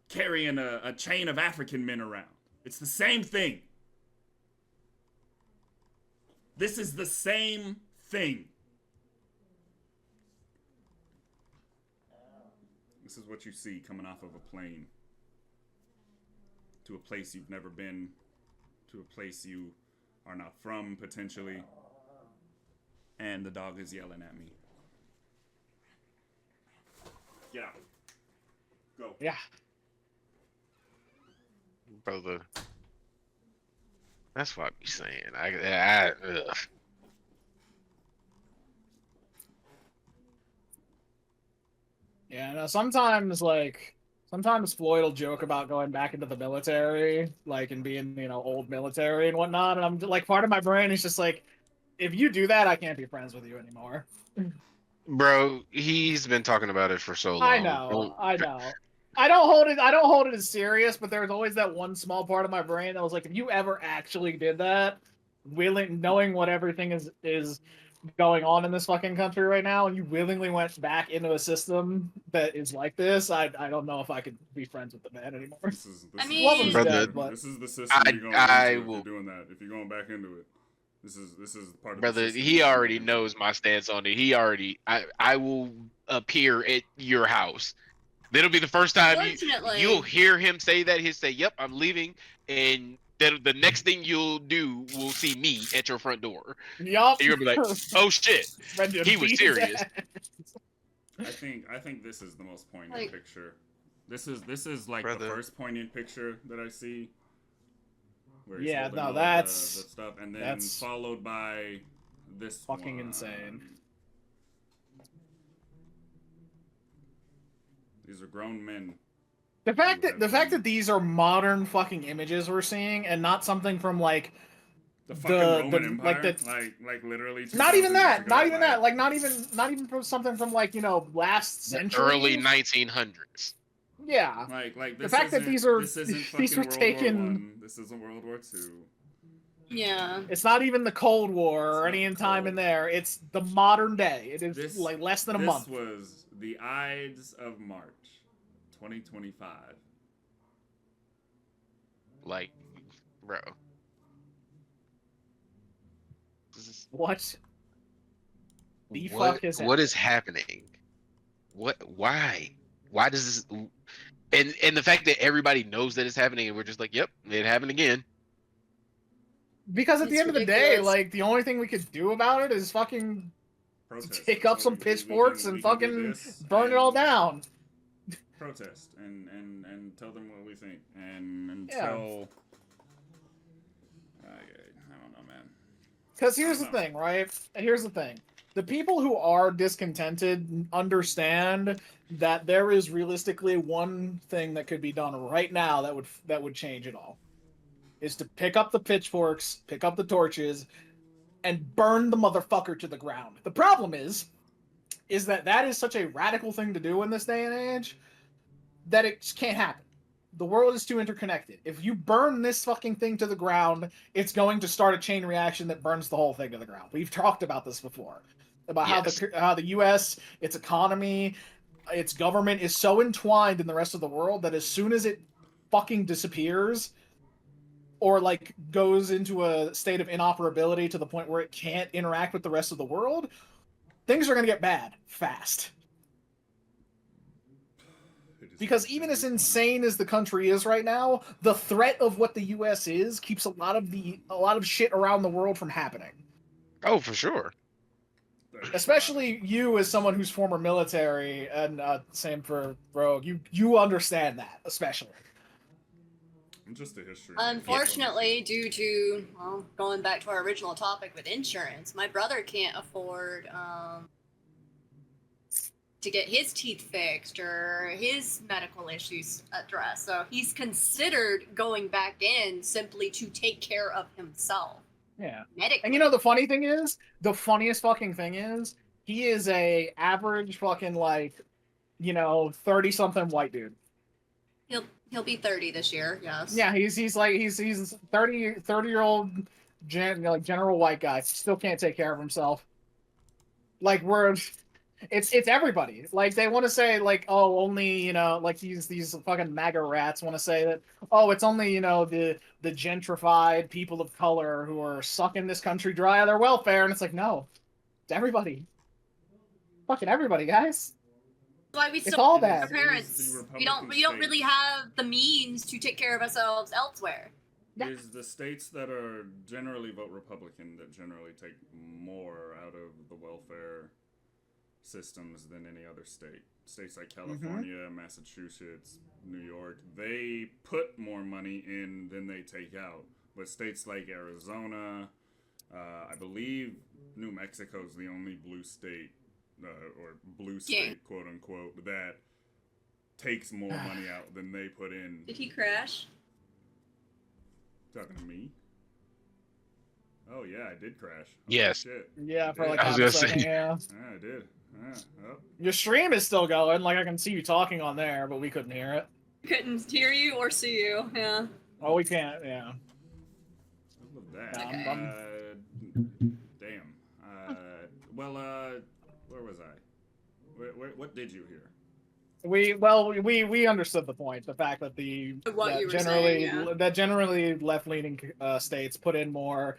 carrying a chain of African men around. It's the same thing. This is the same thing. This is what you see coming off of a plane to a place you've never been, to a place you are not from, potentially. And the dog is yelling at me. Yeah. Go. Yeah. Brother. That's what I be saying. Ugh. Yeah, no, sometimes Floyd will joke about going back into the military, like, and being, old military and whatnot, and I'm like, part of my brain is just like, if you do that, I can't be friends with you anymore. Bro, he's been talking about it for so long. I know. I don't hold it as serious, but there's always that one small part of my brain that was like, if you ever actually did that, knowing what everything is going on in this fucking country right now, and you willingly went back into a system that is like this, I don't know if I could be friends with the man anymore. This is I mean, this is the system you're going into if you're doing that. If you're going back into it, this is part of brother. the system. He already knows my stance on it. I will appear at your house. That'll be the first time you'll hear him say that. He'll say, "Yep, I'm leaving," and the next thing you'll do will see me at your front door. Yup. And you'll be like, "Oh shit, he was serious." I think this is the most poignant picture. This is like the first poignant picture that I see. Where he's that's the stuff, and then followed by this fucking one. insane. These are grown men. The fact that these are modern fucking images we're seeing, and not something from like the fucking Roman Empire, like literally. Not even that. Not even from something from like last century, early 1900s. Yeah. Like the fact that these were taken. This isn't World War II. Yeah. It's not even the Cold War or any time in there. It's the modern day. It is like less than a month. This was the Ides of March, 2025. Like, bro. What? What is happening? Why? Why does this? And the fact that everybody knows that it's happening, and we're just like, "Yep, it happened again." Because at the end of the day, like, the only thing we could do about it is fucking take up some pitchforks and fucking burn it all down. Protest and tell them what we think and tell. I don't know, man. Because here's the thing, right? Here's the thing. The people who are discontented understand that there is realistically one thing that could be done right now that would change it all. Is to pick up the pitchforks, pick up the torches, and burn the motherfucker to the ground. The problem is that is such a radical thing to do in this day and age that it just can't happen. The world is too interconnected. If you burn this fucking thing to the ground, it's going to start a chain reaction that burns the whole thing to the ground. We've talked about this before. About how the US, its economy, its government is so entwined in the rest of the world that as soon as it fucking disappears or like goes into a state of inoperability to the point where it can't interact with the rest of the world, things are going to get bad fast. Because even as insane as the country is right now, the threat of what the US is keeps a lot of shit around the world from happening. Oh, for sure. Especially you as someone who's former military, and same for Rogue. You understand that, especially. Just a history. Unfortunately, due to going back to our original topic with insurance, my brother can't afford to get his teeth fixed or his medical issues addressed. So he's considered going back in simply to take care of himself. Yeah. Medically. And you know the funniest fucking thing is, he is a average fucking 30-something white dude. He'll be 30 this year, yes. Yeah, he's 30-year-old general white guy. Still can't take care of himself. It's everybody. Like, they want to say, like, oh, only, like these fucking MAGA rats want to say that, oh, it's only, the gentrified people of color who are sucking this country dry of their welfare. And it's like, no, it's everybody. Fucking everybody, guys. That's why we it's all bad. Our parents. We don't really have the means to take care of ourselves elsewhere. It is the states that are generally vote Republican that generally take more out of the welfare systems than any other state. States like California, Massachusetts, New York, they put more money in than they take out. But states like Arizona, I believe New Mexico is the only blue state, or blue state, quote unquote, that takes more money out than they put in. Did he crash? Talking to me? Oh yeah, I did crash. Oh, yes. Shit. Yeah, for like I was gonna say. Yeah, I did. Oh. Your stream is still going. Like, I can see you talking on there, but we couldn't hear it. Couldn't hear you or see you. Yeah. Oh, we can't. Yeah. I love that. Okay. Damn. Well, where was I? What did you hear? We understood the point. The fact that generally left-leaning states put in more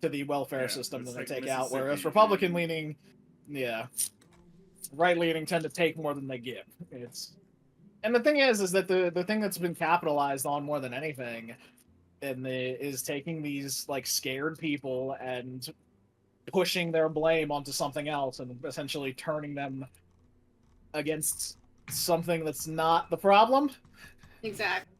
to the welfare system than they take out, whereas Republican-leaning, right-leaning tend to take more than they give. And the thing is that the thing that's been capitalized on more than anything is taking these like scared people and pushing their blame onto something else and essentially turning them against something that's not the problem. Exactly.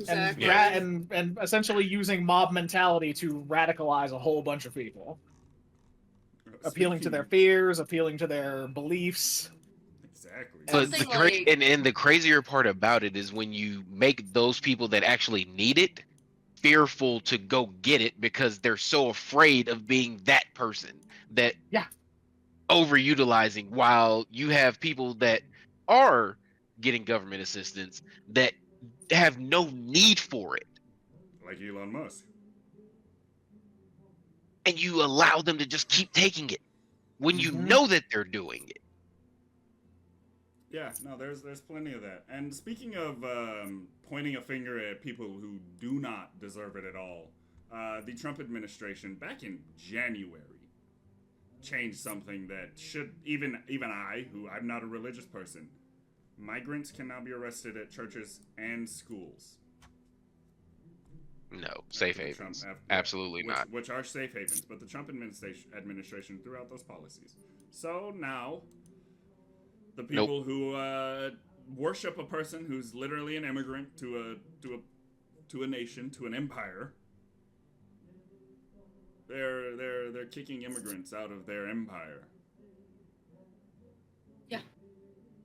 And essentially using mob mentality to radicalize a whole bunch of people. Appealing to their fears, appealing to their beliefs. Exactly. But the crazier part about it is when you make those people that actually need it fearful to go get it because they're so afraid of being that person that overutilizing, while you have people that are getting government assistance that have no need for it. Like Elon Musk. And you allow them to just keep taking it when you know that they're doing it. Yeah, no, there's plenty of that. And speaking of pointing a finger at people who do not deserve it at all, the Trump administration back in January changed something that should even I'm not a religious person. Migrants can now be arrested at churches and schools. No, safe havens. Absolutely not. Which are safe havens, but the Trump administration threw out those policies. So now, the people who worship a person who's literally an immigrant to a nation, to an empire, they're kicking immigrants out of their empire.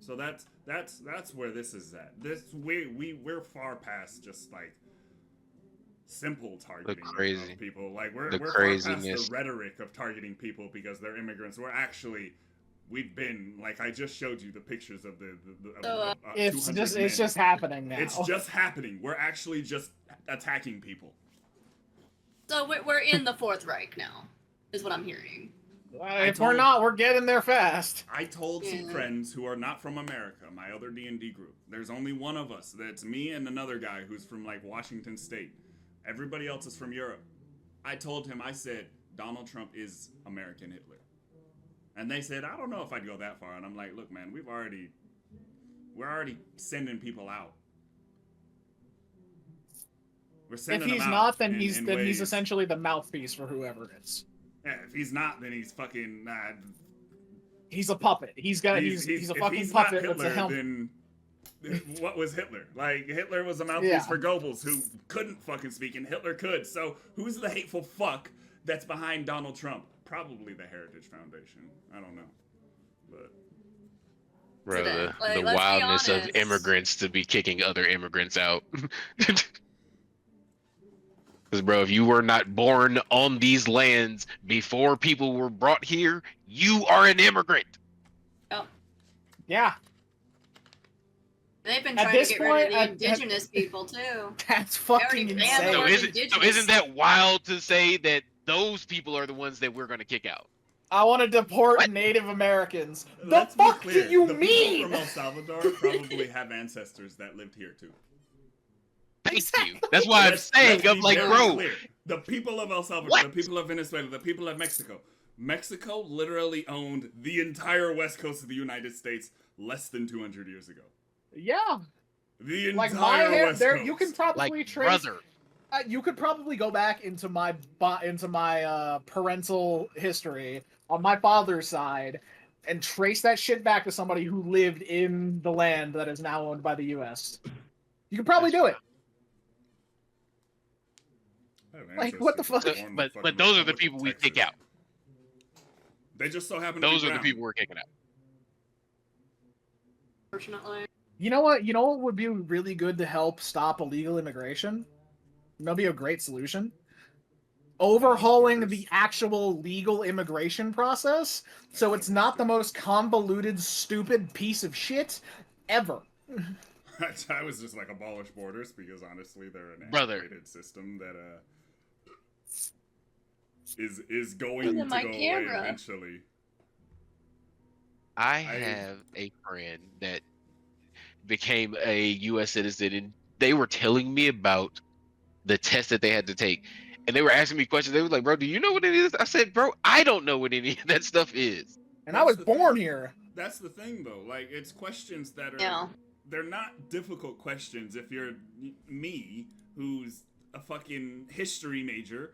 So that's where this is at. We're far past just like simple targeting of people. Like we're far past the rhetoric of targeting people because they're immigrants. We've been like I just showed you the pictures of the it's just happening now. It's just happening. We're actually just attacking people. So we're in the Fourth Reich now, is what I'm hearing. If we're not, we're getting there fast. I told some friends who are not from America, my other D&D group. There's only one of us. That's me and another guy who's from like Washington State. Everybody else is from Europe. I told him, I said, Donald Trump is American Hitler. And they said, I don't know if I'd go that far. And I'm like, look, man, we're already sending people out. We're sending if he's them not, out then in he's essentially the mouthpiece for whoever it is. Yeah, if he's not, then he's fucking. He's a puppet. He's a fucking puppet. Not Hitler, then what was Hitler? Like Hitler was a mouthpiece for Goebbels, who couldn't fucking speak, and Hitler could. So who's the hateful fuck that's behind Donald Trump? Probably the Heritage Foundation. I don't know, but. Bro, the wildness of immigrants to be kicking other immigrants out. Because, bro, if you were not born on these lands before people were brought here, you are an immigrant. Oh. Yeah. They've been trying to get rid of the indigenous people, too. That's fucking insane. So isn't that wild to say that those people are the ones that we're going to kick out? I want to deport Native Americans. The fuck do you mean? People from El Salvador probably have ancestors that lived here, too. Thank you. That's why I'm saying, I'm like, bro. Clear. The people of El Salvador, the people of Venezuela, the people of Mexico. Mexico literally owned the entire west coast of the United States less than 200 years ago. Yeah. The like entire west coast. You can probably trace. You could probably go back into my parental history on my father's side and trace that shit back to somebody who lived in the land that is now owned by the U.S. You could probably do it. Like, what the fuck? But those are the people we kick out. They just so happen those are the people we're kicking out. Fortunately. You know what? You know what would be really good to help stop illegal immigration? That'd be a great solution. Overhauling the actual legal immigration process so it's not the most convoluted, stupid piece of shit ever. I was just like, abolish borders, because honestly they're an antiquated system that is going to go away eventually. I have a friend that became a U.S. citizen, and they were telling me about the test that they had to take. And they were asking me questions. They were like, bro, do you know what it is? I said, bro, I don't know what any of that stuff is. And I was born here. That's the thing, though. Like, it's questions that are... They're not difficult questions if you're me, who's a fucking history major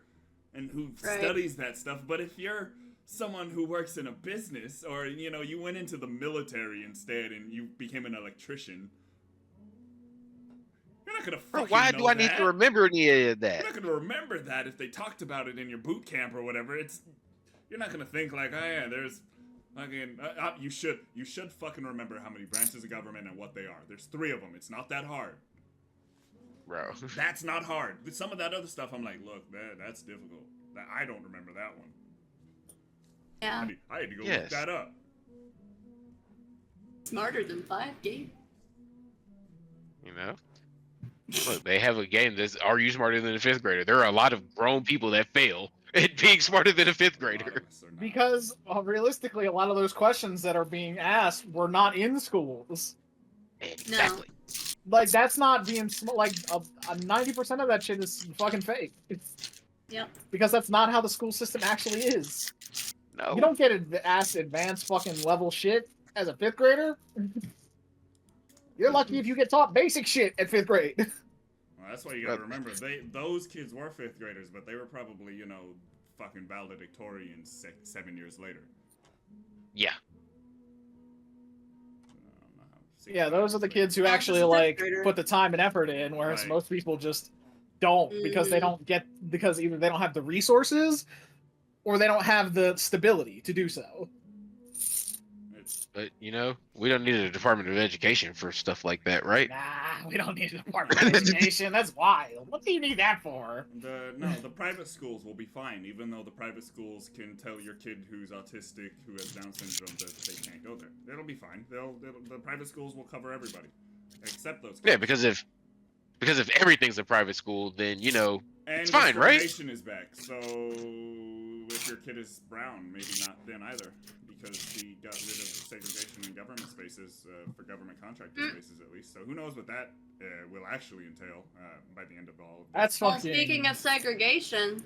and who studies that stuff. But if you're someone who works in a business, or, you know, you went into the military instead and you became an electrician, you're not gonna fucking why know do I need to remember any of that? You're not gonna remember that if they talked about it in your boot camp or whatever. You're not gonna think like, oh yeah, there's fucking. You should fucking remember how many branches of government and what they are. There's 3 of them. It's not that hard, bro. That's not hard. But some of that other stuff, I'm like, look, that's difficult. I don't remember that one. Yeah. I had to go look that up. Smarter than 5 games. You know. Look, they have a game that's Are You Smarter Than a 5th Grader? There are a lot of grown people that fail at being smarter than a 5th grader. Because realistically, a lot of those questions that are being asked were not in schools. Exactly. No. Like, that's not being... Like, 90% of that shit is fucking fake. Yep. Because that's not how the school system actually is. No. You don't get asked advanced fucking level shit as a 5th grader. You're lucky if you get taught basic shit at 5th grade. Well, that's why you gotta remember, those kids were 5th graders, but they were probably, you know, fucking valedictorians 7 years later. Yeah. Yeah, those are the kids who actually, like, put the time and effort in, whereas most people just don't, because they don't get, because either they don't have the resources, or they don't have the stability to do so. But we don't need a Department of Education for stuff like that, right? Nah, we don't need a Department of Education. That's wild. What do you need that for? The private schools will be fine, even though the private schools can tell your kid who's autistic, who has Down syndrome, that they can't go there. It'll be fine. The private schools will cover everybody, except those kids. Yeah, because if everything's a private school, then and it's fine, right? Discrimination is back. So if your kid is brown, maybe not then either, because he got rid of segregation in government spaces for government contractor spaces at least. So who knows what that will actually entail by the end of all of this. That's Well, fucking... speaking of segregation,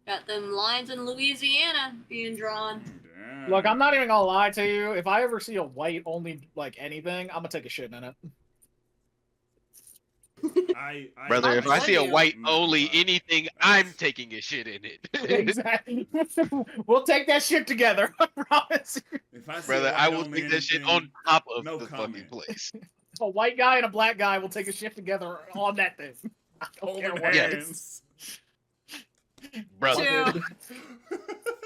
got them lines in Louisiana being drawn. Damn. Look, I'm not even gonna lie to you. If I ever see a white only like anything, I'm gonna take a shit in it. Brother, if I see a white No, only anything, I'm taking a shit in it. Exactly. We'll take that shit together. I promise you. If I see Brother, a I white will only take that shit anything, on top of no the comment. fucking place. A white guy and a black guy will take a shit together on that thing. I don't care holding what it hands. is. Brother, Two.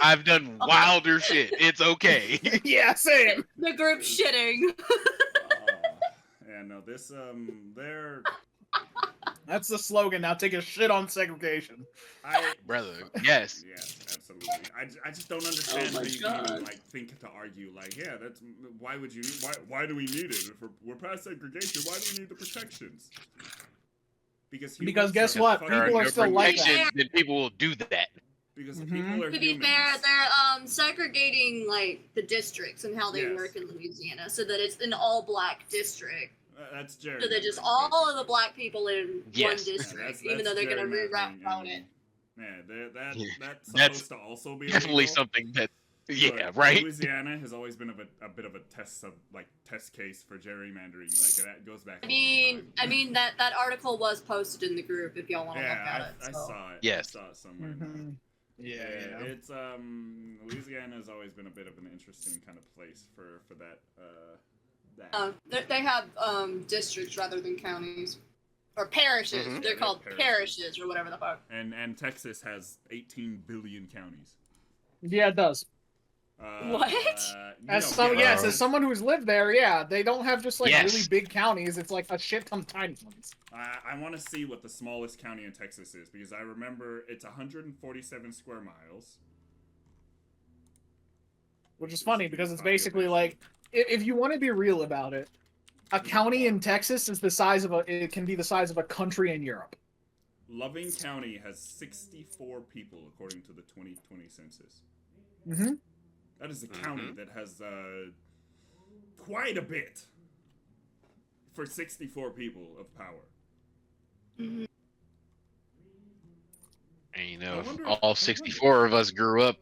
I've done wilder shit. It's okay. Yeah, same. The group shitting. Yeah, no, this they're That's the slogan now. Take a shit on segregation. Brother, yes. Yes, absolutely. I just don't understand Oh my how you God. can like think to argue like, yeah, that's why would you why do we need it? If we're past segregation, why do we need the protections? Because guess what? There are People are no still like protections, that. then people will do that. because Mhm. people are To be humans. fair, they're segregating like the districts and how they Yes. work in Louisiana, so that it's an all-black district. That's Jerry. So they're just all of the black people in Yes. one district, even though they're going to reroute it. Yeah, Yeah. that's That's supposed to also be Definitely illegal, something that, yeah, but right? Louisiana has always been a bit of a test case for gerrymandering. Like that goes back. I mean that article was posted in the group if y'all want to look Yeah, at it. I So. saw it. Yes. I saw it somewhere. Mhm. Yeah. It's Louisiana has always been a bit of an interesting kind of place for that They have districts rather than counties. Or parishes. Mhm. They're Yeah, called they're parishes or whatever the fuck. and Texas has 18 billion counties. Yeah, it does. What? As yeah, someone who's lived there, yeah, they don't have just like Yes. really big counties. It's like a shit ton of tiny ones. I want to see what the smallest county in Texas is because I remember it's 147 square miles. Which is funny because it's basically like, if you want to be real about it, a county in Texas is the size of it can be the size of a country in Europe. Loving County has 64 people according to the 2020 census. Mm-hmm. That is a county that has quite a bit for 64 people of power. Mhm. And I if wonder- all 64 of us grew up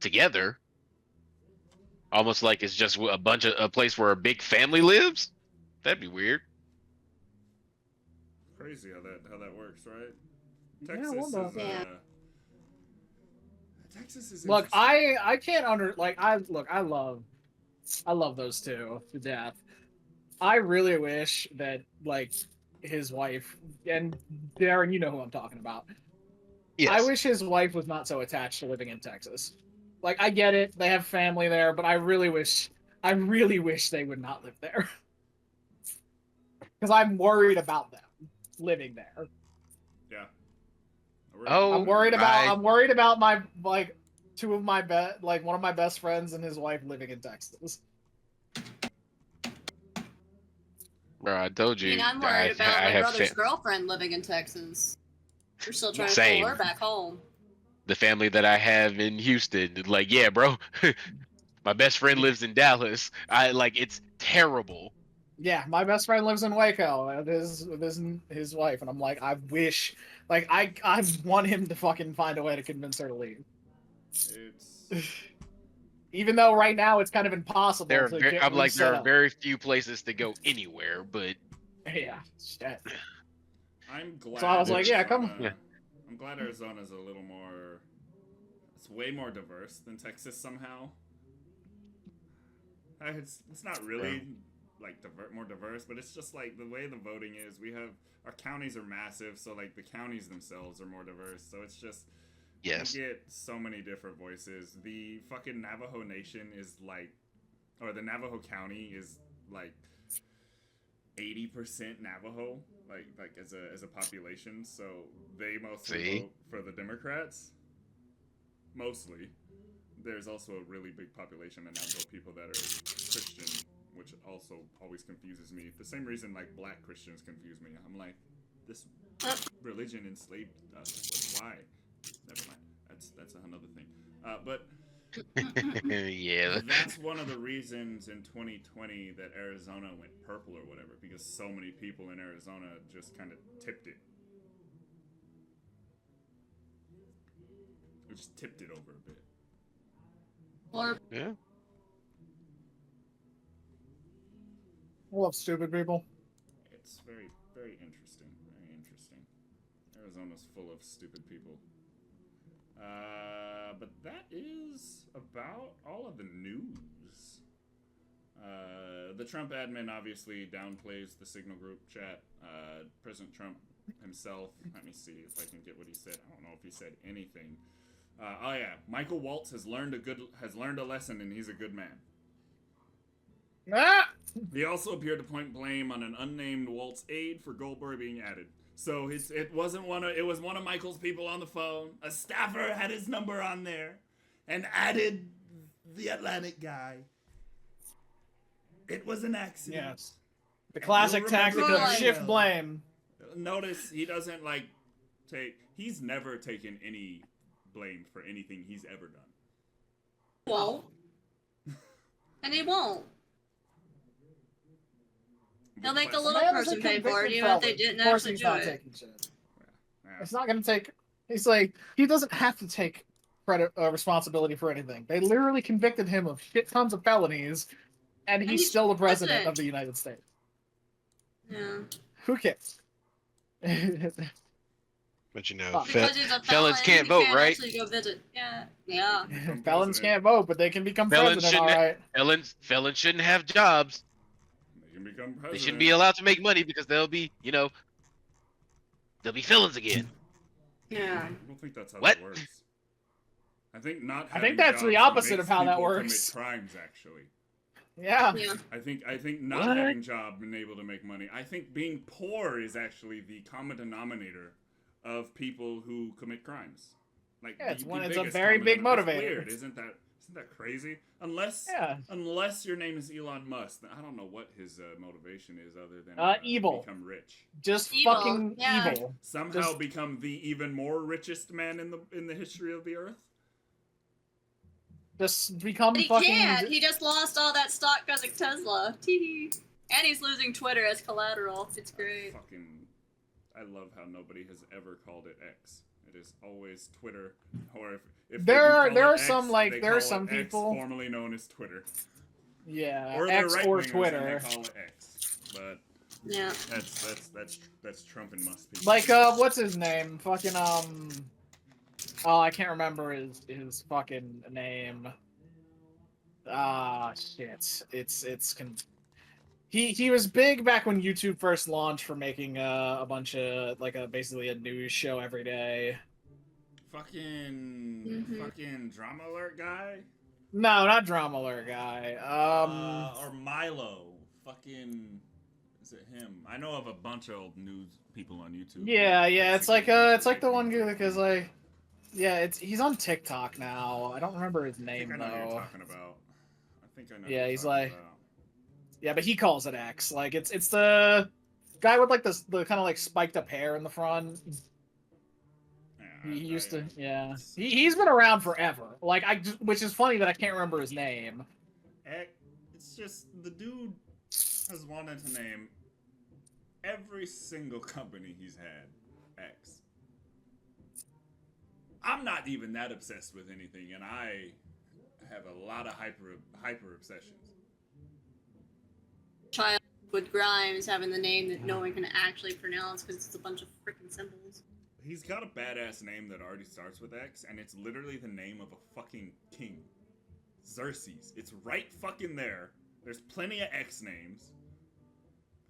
together, almost like it's just a place where a big family lives, that'd be weird. Crazy how that works, right? Yeah, Texas well done. is Yeah. Texas is Look, interesting. I can't I love those two to death. I really wish that like his wife and Darren, you know who I'm talking about. Yes. I wish his wife was not so attached to living in Texas. Like I get it, they have family there, but I really wish they would not live there. Because I'm worried about them living there. Yeah. Oh, I'm worried about my like one of my best friends and his wife living in Texas. Bro, I told I you. mean, I'm worried about I my have brother's girlfriend living in Texas. We're still trying to Same. pull her back home. the family that I have in Houston. Like, yeah, bro, my best friend lives in Dallas. It's terrible. Yeah, my best friend lives in Waco with his wife, and I'm like, I wish, like, I want him to fucking find a way to convince her to leave. It's Even though right now it's kind of impossible There to are get reset there are up. very few places to go anywhere, but Yeah, shit. I'm glad. So I was like, yeah, come Arizona- Yeah. I'm glad Arizona's a little more. It's way more diverse than Texas somehow. It's not really like more diverse, but it's just like the way the voting is. We have our counties are massive, so like the counties themselves are more diverse. So it's just Yes. get so many different voices. The fucking Navajo Nation is like, or the Navajo County is like 80% Navajo, like as a population. So they mostly See? vote for the Democrats. Mostly. There's also a really big population of Navajo people that are Christian, which also always confuses me. The same reason like black Christians confuse me. I'm like, this religion enslaved us. Why? Never mind. That's another thing. But Yeah. that's one of the reasons in 2020 that Arizona went purple or whatever, because so many people in Arizona just kind of tipped it. It just tipped it over a bit. Or Yeah. I love stupid people. It's very, very interesting. Very interesting. Arizona's full of stupid people. But that is about all of the news. The Trump admin obviously downplays the Signal group chat. President Trump himself, let me see if I can get what he said. I don't know if he said anything. Oh yeah, Michael Waltz has learned a lesson, and he's a good man. Ah! He also appeared to point blame on an unnamed Waltz aide for Goldberg being added. So it was one of Michael's people on the phone. A staffer had his number on there, and added the Atlantic guy. It was an accident. Yes. The classic You'll tactic remember of very shift well. blame. Notice he doesn't he's never taken any blame for anything he's ever done. won't. And he won't. He'll make the little Man is a person pay for it, convicted even if they felon. didn't Of course actually he's do not it. taking shit. Yeah. It's not gonna take. He's like, he doesn't have to take credit responsibility for anything. They literally convicted him of shit tons of felonies, and he's still the president of the United States. Yeah. Who cares? But you know, Because he's a felon, felons can't vote, can't right? actually go visit. Yeah. Yeah. Become Felons president. can't vote, but they can become Felons president. All shouldn't. right. Felons shouldn't have jobs. They can become president. They shouldn't be allowed to make money because they'll be felons again. Yeah. I don't think that's how What? that works. I think not. I think having that's the jobs opposite makes of how that people works. Commit crimes, actually. Yeah. Yeah. I think not What? having a job and able to make money. I think being poor is actually the common denominator of people who commit crimes. Like Yeah, it's the one- it's a biggest very common big denominator. motivator. It's weird, isn't that crazy? Unless your name is Elon Musk, I don't know what his motivation is other than Evil. become rich. Just Evil, fucking yeah. evil. Somehow Just- become the even more richest man in the history of the earth. Just become But he fucking. can't. He just lost all that stock because of Tesla. Tee. And he's losing Twitter as collateral. It's great. I love how nobody has ever called it X. It is always Twitter, or if There are X, some, like, they there are call some it X, people- formerly known as Twitter, Yeah, or they're X or right-wingers and Twitter. they call it X. But Yeah. that's Trump and Musk people. Like, what's his name? Fucking, oh, I can't remember his fucking name. Shit. He was big back when YouTube first launched for making a bunch of, like, basically a news show every day. fucking drama alert guy. No, not Drama Alert guy. Or Milo. Fucking. Is it him? I know of a bunch of old news people on YouTube. Yeah, it's like Basically the one guy because like, yeah, he's on TikTok now. I don't remember his I name think I know who you're though. talking about. I think I know. Yeah, who you're he's talking like- about. Yeah, but he calls it X. Like it's the guy with like the kind of like spiked up hair in the front. Yeah, He used to, I- yeah. He's been around forever. Like which is funny that I can't remember his name. It's just the dude has wanted to name every single company he's had X. I'm not even that obsessed with anything, and I have a lot of hyper obsessions. Child with Grimes having the name that no one can actually pronounce because it's a bunch of freaking symbols. He's got a badass name that already starts with X, and it's literally the name of a fucking king. Xerxes. It's right fucking there. There's plenty of X names.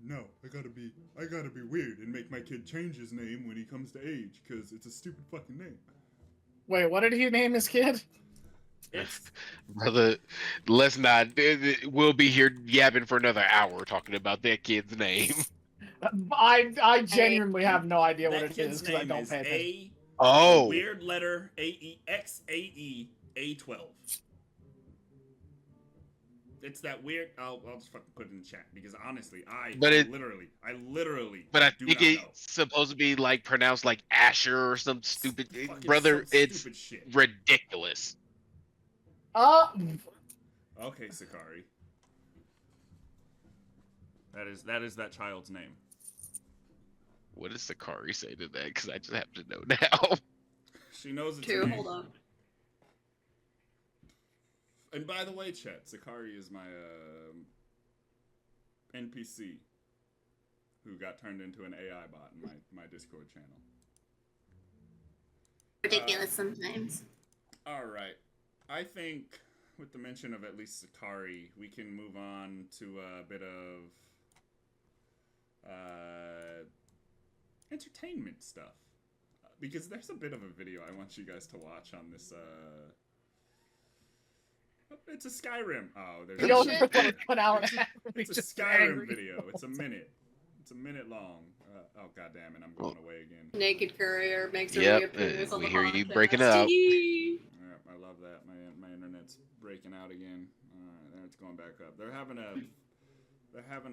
No, I gotta be weird and make my kid change his name when he comes to age, because it's a stupid fucking name. Wait, what did he name his kid? It's Brother, let's not. We'll be here yapping for another hour talking about that kid's name. I genuinely have no idea what that it kid's is because I name don't is pay attention. Oh, weird letter AEXAE A12. It's that weird. I'll just fucking put it in the chat because honestly, I literally but I do think not know. it's supposed to be like pronounced like Asher or some stupid. Fucking Brother, some it's stupid shit. ridiculous. Okay, Sakari. That is that child's name. What does Sakari say to that? Because I just have to know now. She knows it's Two, a name. hold on. And by the way, chat, Sakari is my NPC who got turned into an AI bot in my Discord channel. Ridiculous sometimes. All right. I think with the mention of at least Sakari, we can move on to a bit of entertainment stuff. Because there's a bit of a video I want you guys to watch on this. It's a Skyrim. Oh, there's You don't put out. it's a Skyrim video. It's a minute. It's a minute long. Oh goddamn it! I'm going away again. Naked Courier makes a Yep, reappearance on we the hear you podcast. breaking it out. Yep, I love that. My internet's breaking out again. Then it's going back up. They're having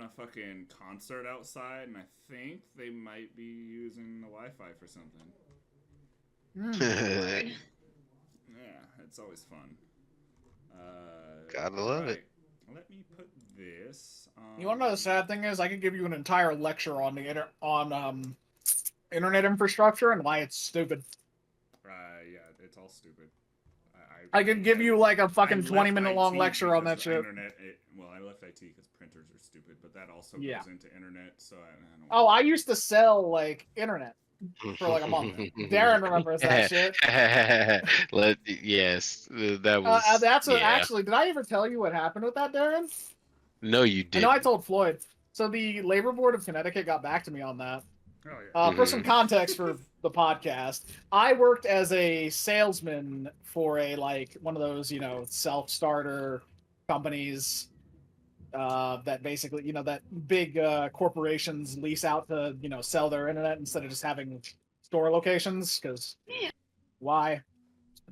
a fucking concert outside, and I think they might be using the Wi-Fi for something. Yeah, it's always fun. Gotta love it. Let me put this on... You want to know the sad thing is, I could give you an entire lecture on the internet infrastructure and why it's stupid. Yeah, it's all stupid. I could give you like a fucking 20-minute long lecture on that shit. Internet, I left IT because printers are stupid, but that also goes into internet, so I don't... Oh, I used to sell like internet for like a month. Darren remembers that shit. Yes, that was. Actually, did I ever tell you what happened with that, Darren? No, you I didn't. know I told Floyd. So the Labor Board of Connecticut got back to me on that. Oh, yeah. For some context for the podcast, I worked as a salesman for one of those, self-starter companies that basically, that big corporations lease out to, sell their internet instead of just having store locations. Because why?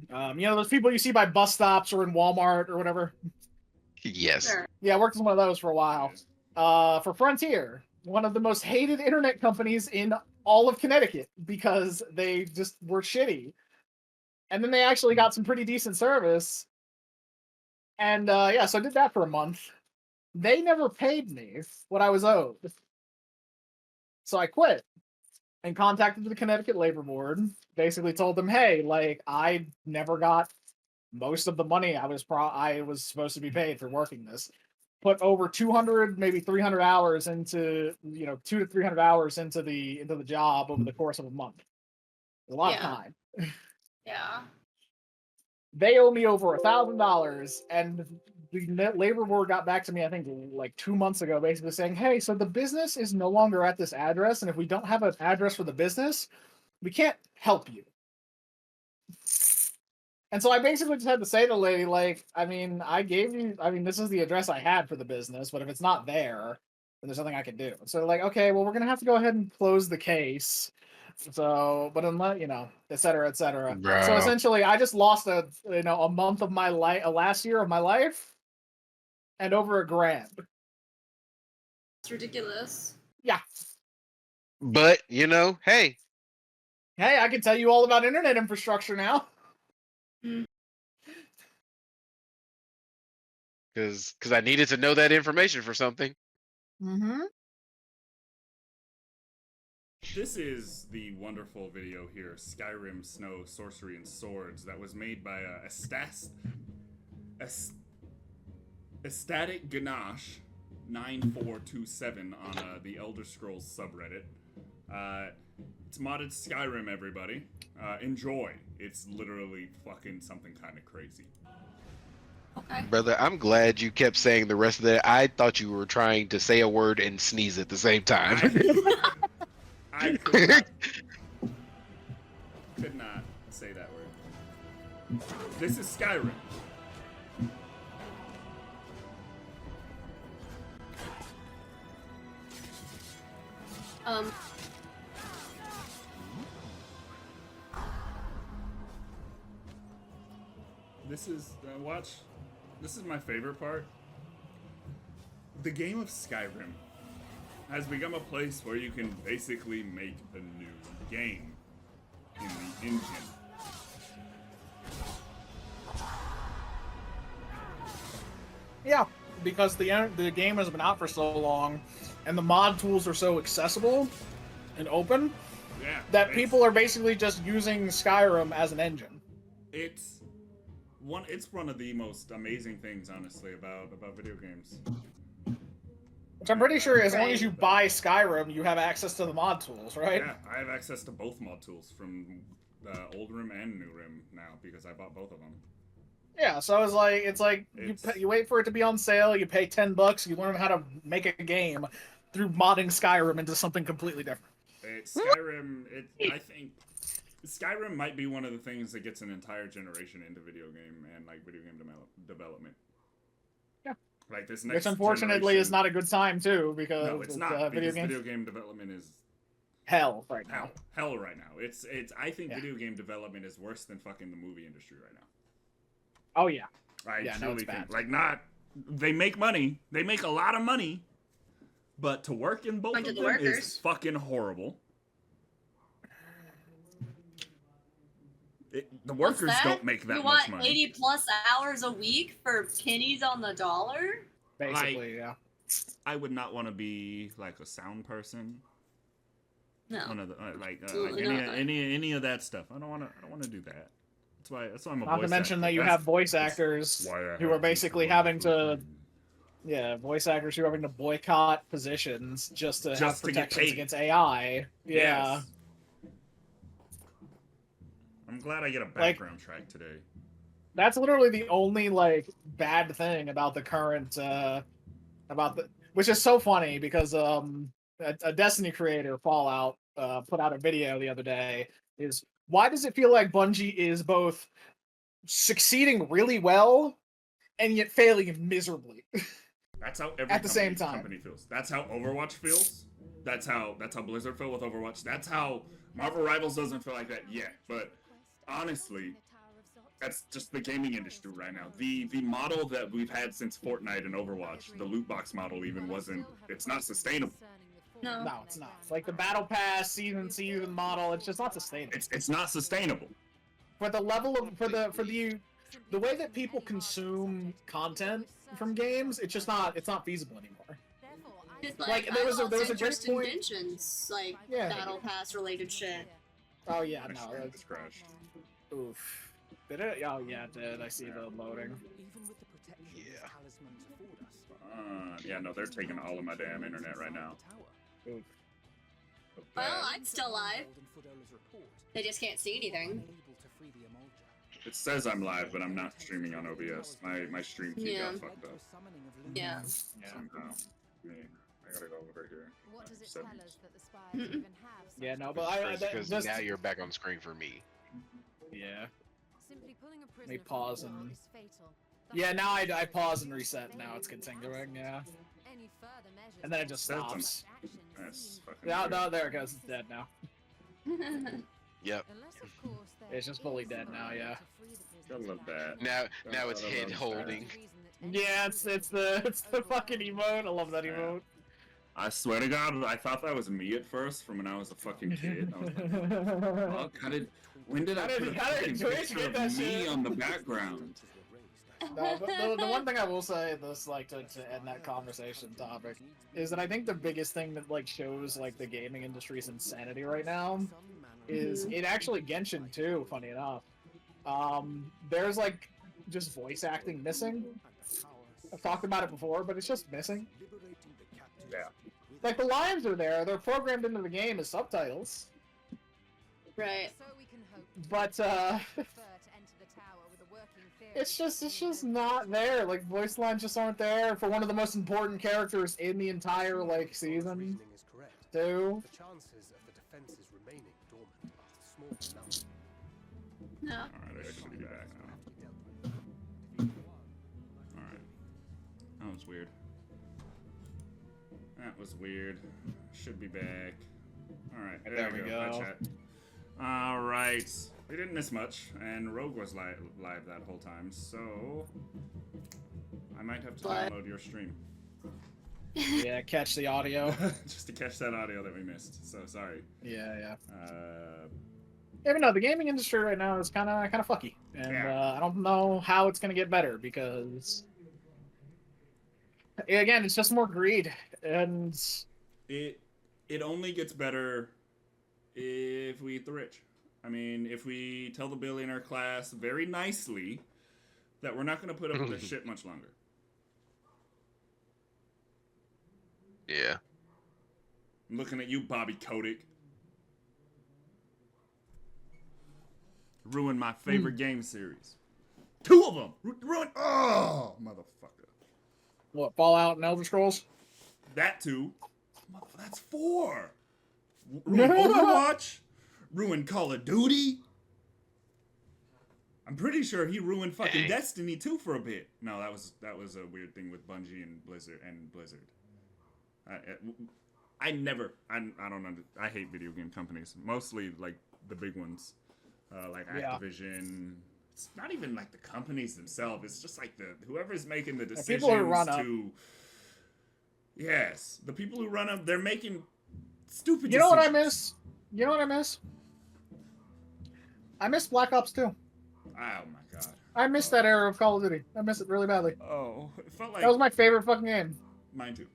Those people you see by bus stops or in Walmart or whatever. Yes. Sure. Yeah, I worked as one of those for a while. For Frontier, one of the most hated internet companies in all of Connecticut because they just were shitty. And then they actually got some pretty decent service. And so I did that for a month. They never paid me what I was owed. So I quit and contacted the Connecticut Labor Board. Basically told them, hey, I never got most of the money I was supposed to be paid for working this. Put over 200, maybe 300 hours into, 200 to 300 hours into the job over the course of a month. A lot of time. Yeah. They owe me over $1,000, and the labor board got back to me, I think, like 2 months ago, basically saying, hey, so the business is no longer at this address, and if we don't have an address for the business, we can't help you. And so I basically just had to say to the lady, this is the address I had for the business, but if it's not there, then there's nothing I can do. So okay, well, we're going to have to go ahead and close the case. So, but unless, et cetera, et cetera. Bro. So essentially, I just lost a month of my life, last year of my life, and over $1,000. It's ridiculous. Yeah. But, hey. Hey, I can tell you all about internet infrastructure now. Because I needed to know that information for something. Mm-hmm. This is the wonderful video here, Skyrim, Snow, Sorcery, and Swords, that was made by Ecstatic Ganache 9427 on the Elder Scrolls subreddit. It's modded Skyrim, everybody. Enjoy. It's literally fucking something kind of crazy. Okay. Brother, I'm glad you kept saying the rest of that. I thought you were trying to say a word and sneeze at the same time. I could not say that word. This is Skyrim. Um, This is watch. This is my favorite part. The game of Skyrim has become a place where you can basically make a new game in the engine. Yeah, because the game has been out for so long, and the mod tools are so accessible and open Yeah, that people are basically just using Skyrim as an engine. It's one of the most amazing things, honestly, about video games. Which I'm pretty sure as long as you buy Skyrim, you have access to the mod tools, right? Yeah, I have access to both mod tools from Old Rim and New Rim now because I bought both of them. Yeah, so it's like you wait for it to be on sale, you pay $10, you learn how to make a game through modding Skyrim into something completely different. I think Skyrim might be one of the things that gets an entire generation into video game and like video game development. Yeah. Like this next Which unfortunately generation, is not a good time too, because no, it's not video because games. video game development is Hell right now. hell right now. It's I think video game development is worse than fucking the movie industry right now. Oh yeah. I Yeah, no, truly it's bad. think they make money. They make a lot of money, but to work in both of them is fucking horrible. The workers don't make that much money. You want 80+ hours a week for pennies on the dollar? Basically, yeah. I would not want to be like a sound person. No. One of the any of that stuff. I don't want to do that. That's why I'm a Not voice to mention actor. that you have voice actors who are basically having to, voice actors who are having to boycott positions just to have protections against AI. Yeah. Yes. I'm glad I get a background track today. That's literally the only bad thing about the current which is so funny because a Destiny creator, Fallout, put out a video the other day. Is why does it feel like Bungie is both succeeding really well and yet failing miserably? That's how every at the same time company feels. That's how Overwatch feels. That's how Blizzard felt with Overwatch. That's how Marvel Rivals doesn't feel like that yet. But honestly, that's just the gaming industry right now. The model that we've had since Fortnite and Overwatch, the loot box model, it's not sustainable. No, it's not. Like the Battle Pass season model, it's just not sustainable. It's not sustainable. For the level of the way that people consume content from games, it's not feasible anymore. Like there was a great point. Battle Pass related shit. Oh yeah, no, it's crashed. Oof. Did it? Oh yeah, it did. I see the loading. Yeah, no, they're taking all of my damn internet right now. Oof. Well, I'm still live. They just can't see anything. It says I'm live, but I'm not streaming on OBS. My stream key got fucked up. Yeah. Somehow. I gotta go over here. What does it tell us that the Spires even have? Yeah, no, but because now you're back on screen for me. Yeah. Simply pulling a Let me prisoner pause from the wall and. is fatal. Yeah, now I pause and reset. Now it's continuing. Yeah. Any further measures And then it just stops. That's fucking No, there it goes. It's dead now. Yep. Unless, of course, It's just fully dead now. Yeah. I love that. Now it's head holding. Yeah, it's the fucking emote. I love that emote. I swear to God, I thought that was me at first from when I was a fucking kid. I was like, fuck, when did I put a fucking picture of me on the background? No, the one thing I will say, this to end that conversation topic, is that I think the biggest thing that shows the gaming industry's insanity right now is it actually Genshin too. Funny enough, there's just voice acting missing. I've talked about it before, but it's just missing. Yeah. The lines are there; they're programmed into the game as subtitles. Right. But it's just not there. Voice lines just aren't there for one of the most important characters in the entire season. Too. The chances of the defenses remaining dormant are small enough. No. Alright, I should be back now. was weird. That was weird. Should be back. Alright, there we go. Hi, chat. Alright. We didn't miss much, and Rogue was live that whole time, so I might have to download your stream. Yeah, catch the audio. Just to catch that audio that we missed. So sorry. Yeah. Yeah, but no, the gaming industry right now is kind of fucky, and I don't know how it's gonna get better because, again, it's just more greed, and it only gets better if we eat the rich. I mean, if we tell the billionaire class very nicely that we're not gonna put up with this shit much longer. Yeah. I'm looking at you, Bobby Kotick. Ruined my favorite game series. 2 of them! Ruined. Oh, motherfucker. what, Fallout and Elder Scrolls? That too. That's 4. Ruined Overwatch. Ruined Call of Duty. I'm pretty sure he ruined fucking Destiny 2 for a bit. No, that was a weird thing with Bungie and Blizzard. I don't know. I hate video game companies. Mostly like the big ones, like Activision. It's not even like the companies themselves. It's just like whoever's making the decisions people who run to. Yes, the people who run them. They're making stupid. You know what I miss? You know what I miss? I miss Black Ops 2. Oh my god. I miss that era of Call of Duty. I miss it really badly. Oh, it felt like That was my favorite fucking game. Mine too.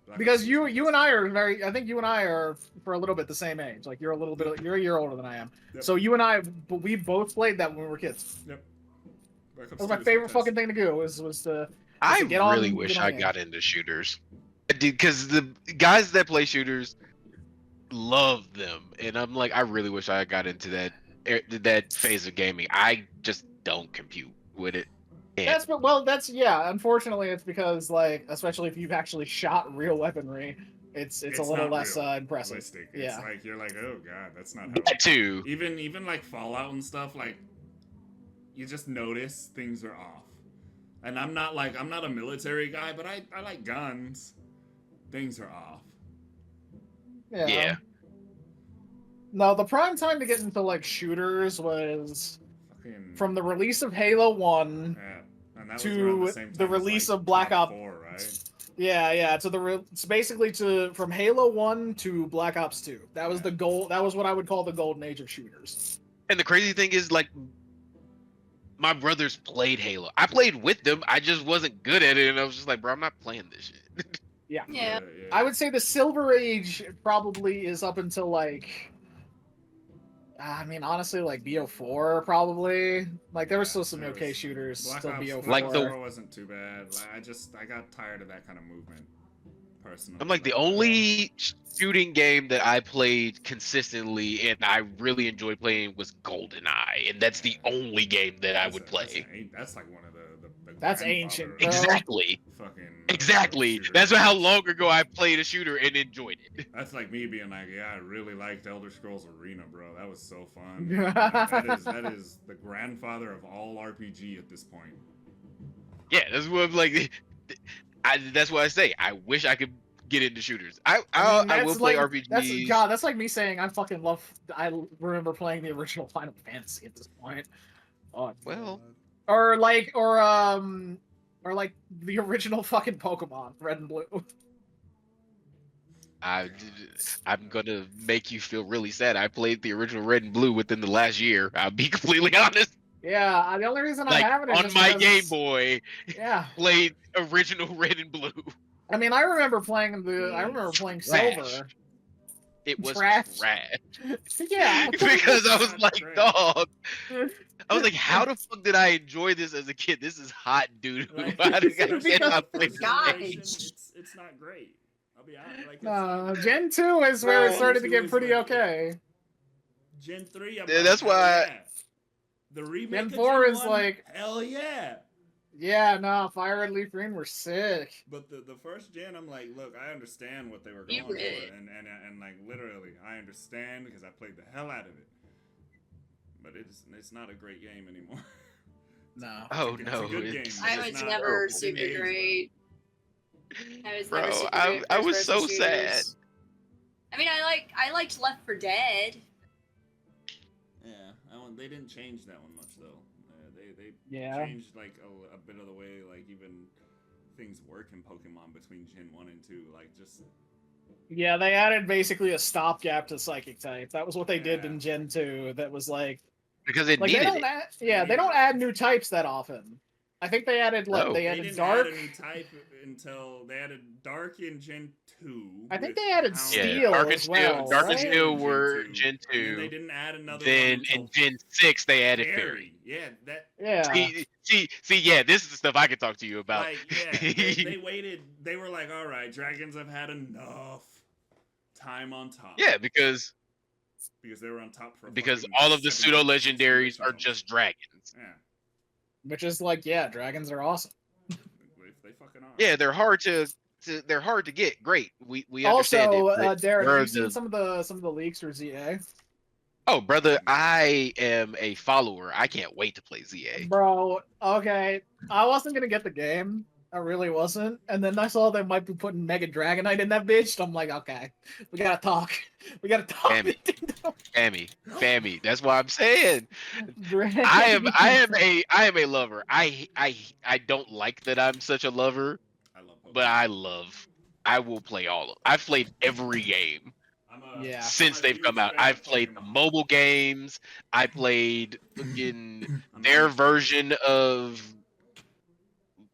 Black Because Ops you and I are I think you and I are for a little bit the same age. Like you're a year older than I am. Yep. So you and I, we both played that when we were kids. Yep. Black Ops That was 2 my favorite fantastic. fucking thing to do was to I get on- really wish I got into shooters. Because the guys that play shooters love them. And I'm like, I really wish I got into that phase of gaming. I just don't compute with it. And unfortunately it's because, like, especially if you've actually shot real weaponry, it's a little not less real, impressive. realistic. Yeah. It's like you're like, oh god, that's not how. that too. Even like Fallout and stuff, like you just notice things are off. And I'm not a military guy, but I like guns. Things are off. Yeah. No, the prime time to get into like shooters was Fucking from the release of Halo 1 yeah. And that was to around the same the time as, release like, of Black Top Ops 4, right? Yeah, it's basically from Halo 1 to Black Ops 2. That was the goal. That was what I would call the golden age of shooters. And the crazy thing is, like, my brothers played Halo. I played with them. I just wasn't good at it, and I was just like, bro, I'm not playing this shit. Yeah. I would say the Silver Age probably is up until like, I mean, honestly, like BO4 probably. Like there were still some okay shooters. Black Still Ops, BO4. Black Ops 4 wasn't too bad. I got tired of that kind of movement. Personally, I'm like, the only shooting game that I played consistently and I really enjoyed playing was GoldenEye, and that's the only game that I would play. That's like one of the That's grandfather ancient, bro. Exactly. Fucking Exactly. shooters. That's how long ago I played a shooter and enjoyed it. That's like me being like, yeah, I really liked Elder Scrolls Arena, bro. That was so fun. Like, that is the grandfather of all RPG at this point. Yeah, that's what I'm like. That's what I say. I wish I could get into shooters. I will play RPGs. That's like me saying I remember playing the original Final Fantasy at this point. Oh, Well, or like the original fucking Pokemon, Red and Blue. I'm gonna make you feel really sad. I played the original Red and Blue within the last year. I'll be completely honest. Yeah, the only reason Like I haven't is on just my because- Game Boy, Yeah, played original Red and Blue. I mean, I remember playing Trash. Silver. It was Trash. trash. Yeah, Because I was Not like, great. dog. I was like, how the fuck did I enjoy this as a kid? This is hot, dude. Like, Why did I because- cannot play this God. game? It's not great. I'll be honest. Like, no, Gen 2 is where it Bro, started to Gen get 2 is pretty like- okay. Gen 3, I'm Yeah, like, that's hell why- yeah. The remake Gen of 4 Gen is 1, like- hell yeah. Yeah, no, Fire Red Leaf Green were sick. But the first gen, I'm like, look, I understand what they were You going did. for, and like literally, I understand because I played the hell out of it. But it's not a great game anymore. No. Oh It's a no. good it's- game. I It's was not- never it didn't age super well. great. I was Bro, never super I- good at I was first-person so sad. shooters. I mean, I liked Left 4 Dead. Yeah, they didn't change that one much though. They Yeah. changed like a bit of the way like even things work in Pokemon between Gen 1 and 2. Like just Yeah, they added basically a stopgap to Psychic type. That was what they did Yeah. in Gen 2. That was like Because it they needed don't it. add, yeah, they don't add new types that often. I think they added No. they they added didn't Dark. add a new type until they added Dark in Gen 2. I think with they added Hound- Yeah, Steel Dark and as Steel, well, Dark and right? Steel in were Gen Gen And then they 2. didn't add another Then one until in Gen 6 they added Fairy. Fairy. Yeah, that Yeah. See, yeah, this is the stuff I can talk to you about. like yeah, they waited. They were like, all right, dragons have had enough time on top. Yeah, because They were on top for fucking all of the 17 pseudo legendaries are generations just dragons. Yeah, Which is like, yeah, dragons are awesome. they fucking are. Yeah, they're hard to get. Great, we understand Also, it. but Derek, where have you the- seen some of the leaks for ZA? Oh, brother, I am a follower. I can't wait to play ZA. Bro, okay. I wasn't gonna get the game. I really wasn't. And then I saw they might be putting Mega Dragonite in that bitch. I'm like, okay, we gotta talk. We gotta talk. Damn it. Fammy. That's what I'm saying. Dragon- I am a lover. I don't like that I'm such a lover, I love Pokemon. but I will play I've played every game Yeah. since they've come out. I've played the mobile games. I played fucking their version of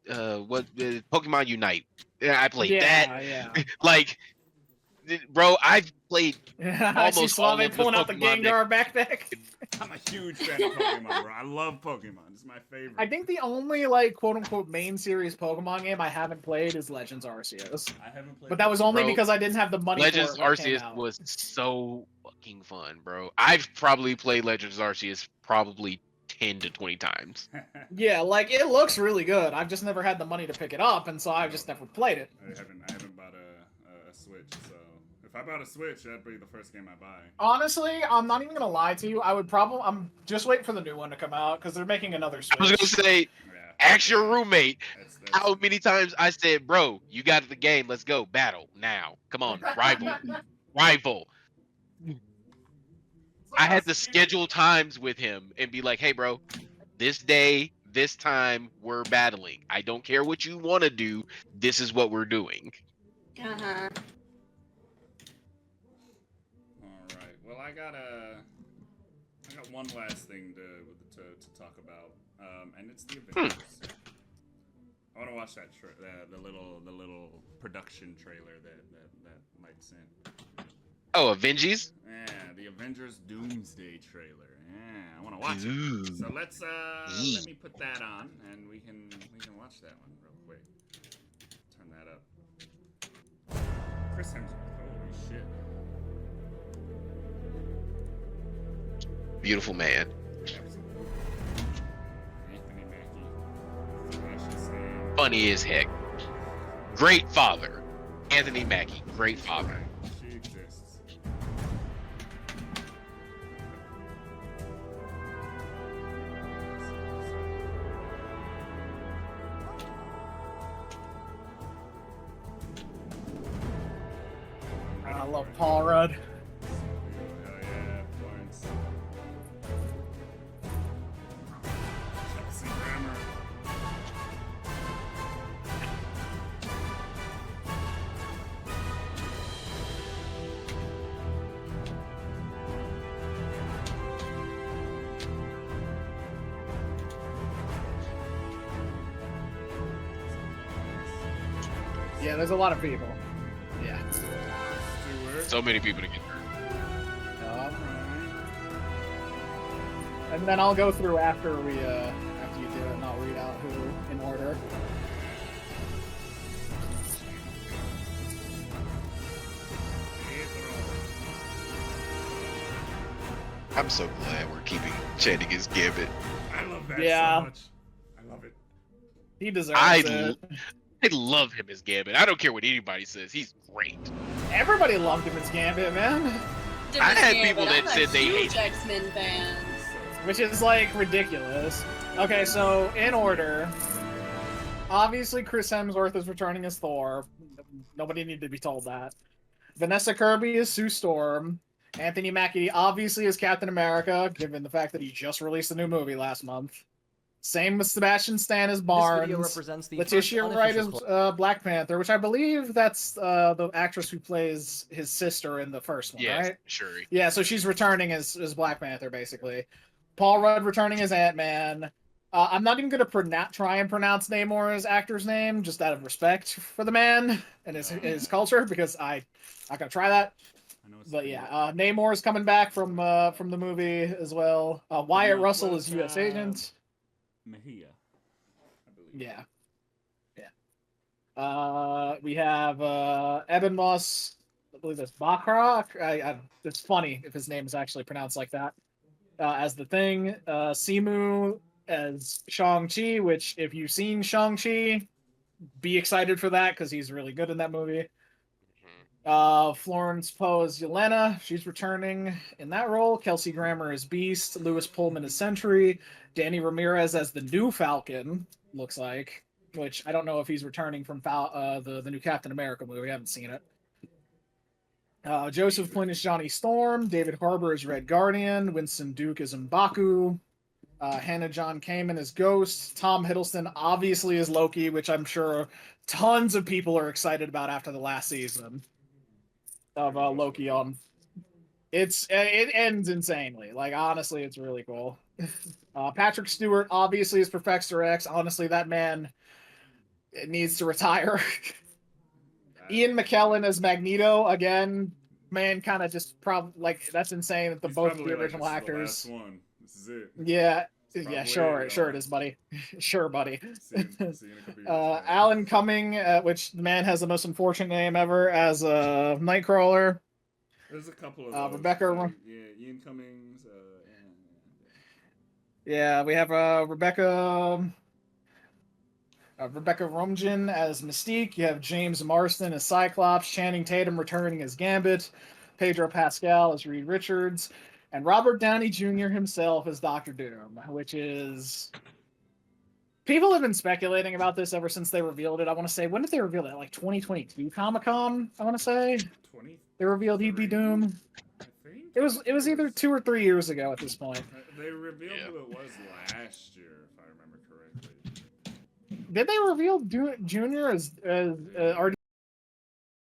Pokemon Unite. Yeah, I played that. Yeah. Like, bro, I've played I see almost all Suave of the pulling out the Pokemon Gengar backpack. I'm a huge fan of Pokemon, bro. I love Pokemon. It's my favorite. I think the only like quote unquote main series Pokemon game I haven't played is Legends Arceus. I haven't played. But that was only Bro, because I didn't have the money Legends for it when it came Arceus out. was so fucking fun, bro. I've probably played Legends Arceus probably 10 to 20 times. Yeah, like it looks really good. I've just never had the money to pick it up, and so I've just never played it. I haven't bought a Switch, so if I bought a Switch, that'd be the first game I buy. Honestly, I'm not even gonna lie to you. I'm just waiting for the new one to come out because they're making another Switch. I was gonna say, Yeah. ask your roommate That's how many times I said, bro, you got the game, let's go, battle, now. Come on, rival. I had to schedule times with him and be like, hey, bro, this day, this time, we're battling. I don't care what you want to do. This is what we're doing. Uh-huh. All right. Well, I got one last thing to talk about, and it's the Avengers. I want to watch that the little production trailer that Mike sent. Oh, Avenges? Yeah, the Avengers Doomsday trailer. Yeah, I want to watch Ooh. it. So let's let me put that on, and we can watch that one real quick. Turn that up. Chris Hemsworth. Holy shit. Beautiful man. Anthony Mackie. Flash and Sam. Funny as heck. Great father. Anthony Mackie. Great father. She exists. I love Paul Rudd. Oh yeah, Florence. Chelsea Grammer. Yeah, there's a lot of people. Yeah. Stewart. So many people to get hurt. And then I'll go through after you do it, and I'll read out who in order. I'm so glad we're keeping Shenanigans Gambit. I love that Yeah. so much. I love it. He deserves I it. I love him as Gambit. I don't care what anybody says. He's great. Everybody loved him as Gambit, man. I had Yeah, people but that I'm said a they huge hated X-Men fan. Which is like ridiculous. Okay, so in order, obviously Chris Hemsworth is returning as Thor. Nobody needed to be told that. Vanessa Kirby is Sue Storm. Anthony Mackie obviously is Captain America, given the fact that he just released a new movie last month. Same with Sebastian Stan as Barnes. This video represents the Letitia first Wright unofficial is Black Panther, which I believe that's the actress who plays his sister in the first one, Yes, right? sure. Yeah, so she's returning as Black Panther, basically. Paul Rudd returning as Ant-Man. I'm not even going to try and pronounce Namor's actor's name, just out of respect for the man and his culture, because I'm not going to try that. But yeah, Namor is coming back from the movie as well. Wyatt Russell is U.S. Agent. Mejia, I believe. Yeah. We have Eben Moss, I believe that's Bachrach. It's funny if his name is actually pronounced like that. As the Thing. Simu as Shang-Chi, which if you've seen Shang-Chi, be excited for that because he's really good in that movie. Florence Poe as Yelena. She's returning in that role. Kelsey Grammer as Beast. Louis Pullman as Sentry. Danny Ramirez as the new Falcon, looks like. Which I don't know if he's returning from the new Captain America movie. I haven't seen it. Joseph Quinn as Johnny Storm. David Harbour as Red Guardian. Winston Duke as M'Baku. Hannah John Kamen as Ghost. Tom Hiddleston obviously as Loki, which I'm sure tons of people are excited about after the last season of Loki on. It ends insanely. Like, honestly, it's really cool. Patrick Stewart obviously is Professor X. Honestly, that man needs to retire. Ian McKellen as Magneto again. Man, kind of just that's insane that both of the original actors. This is the last one. This is it. Yeah, Probably, sure it is, buddy. Sure, buddy. See you in a couple years, Alan Cumming, which the man has the most unfortunate name ever, as Nightcrawler. There's a couple of those. Rebecca. Ian Cummings. Yeah, we have Rebecca Rumjan as Mystique. You have James Marsden as Cyclops. Channing Tatum returning as Gambit. Pedro Pascal as Reed Richards. And Robert Downey Jr. himself as Doctor Doom, which is... People have been speculating about this ever since they revealed it. I want to say, when did they reveal that? Like 2022 Comic-Con, I want to say? 20? They revealed he'd be Doom. I think? It was either 2 or 3 years ago at this point. They revealed who it was last year, if I remember correctly. Did they reveal Junior as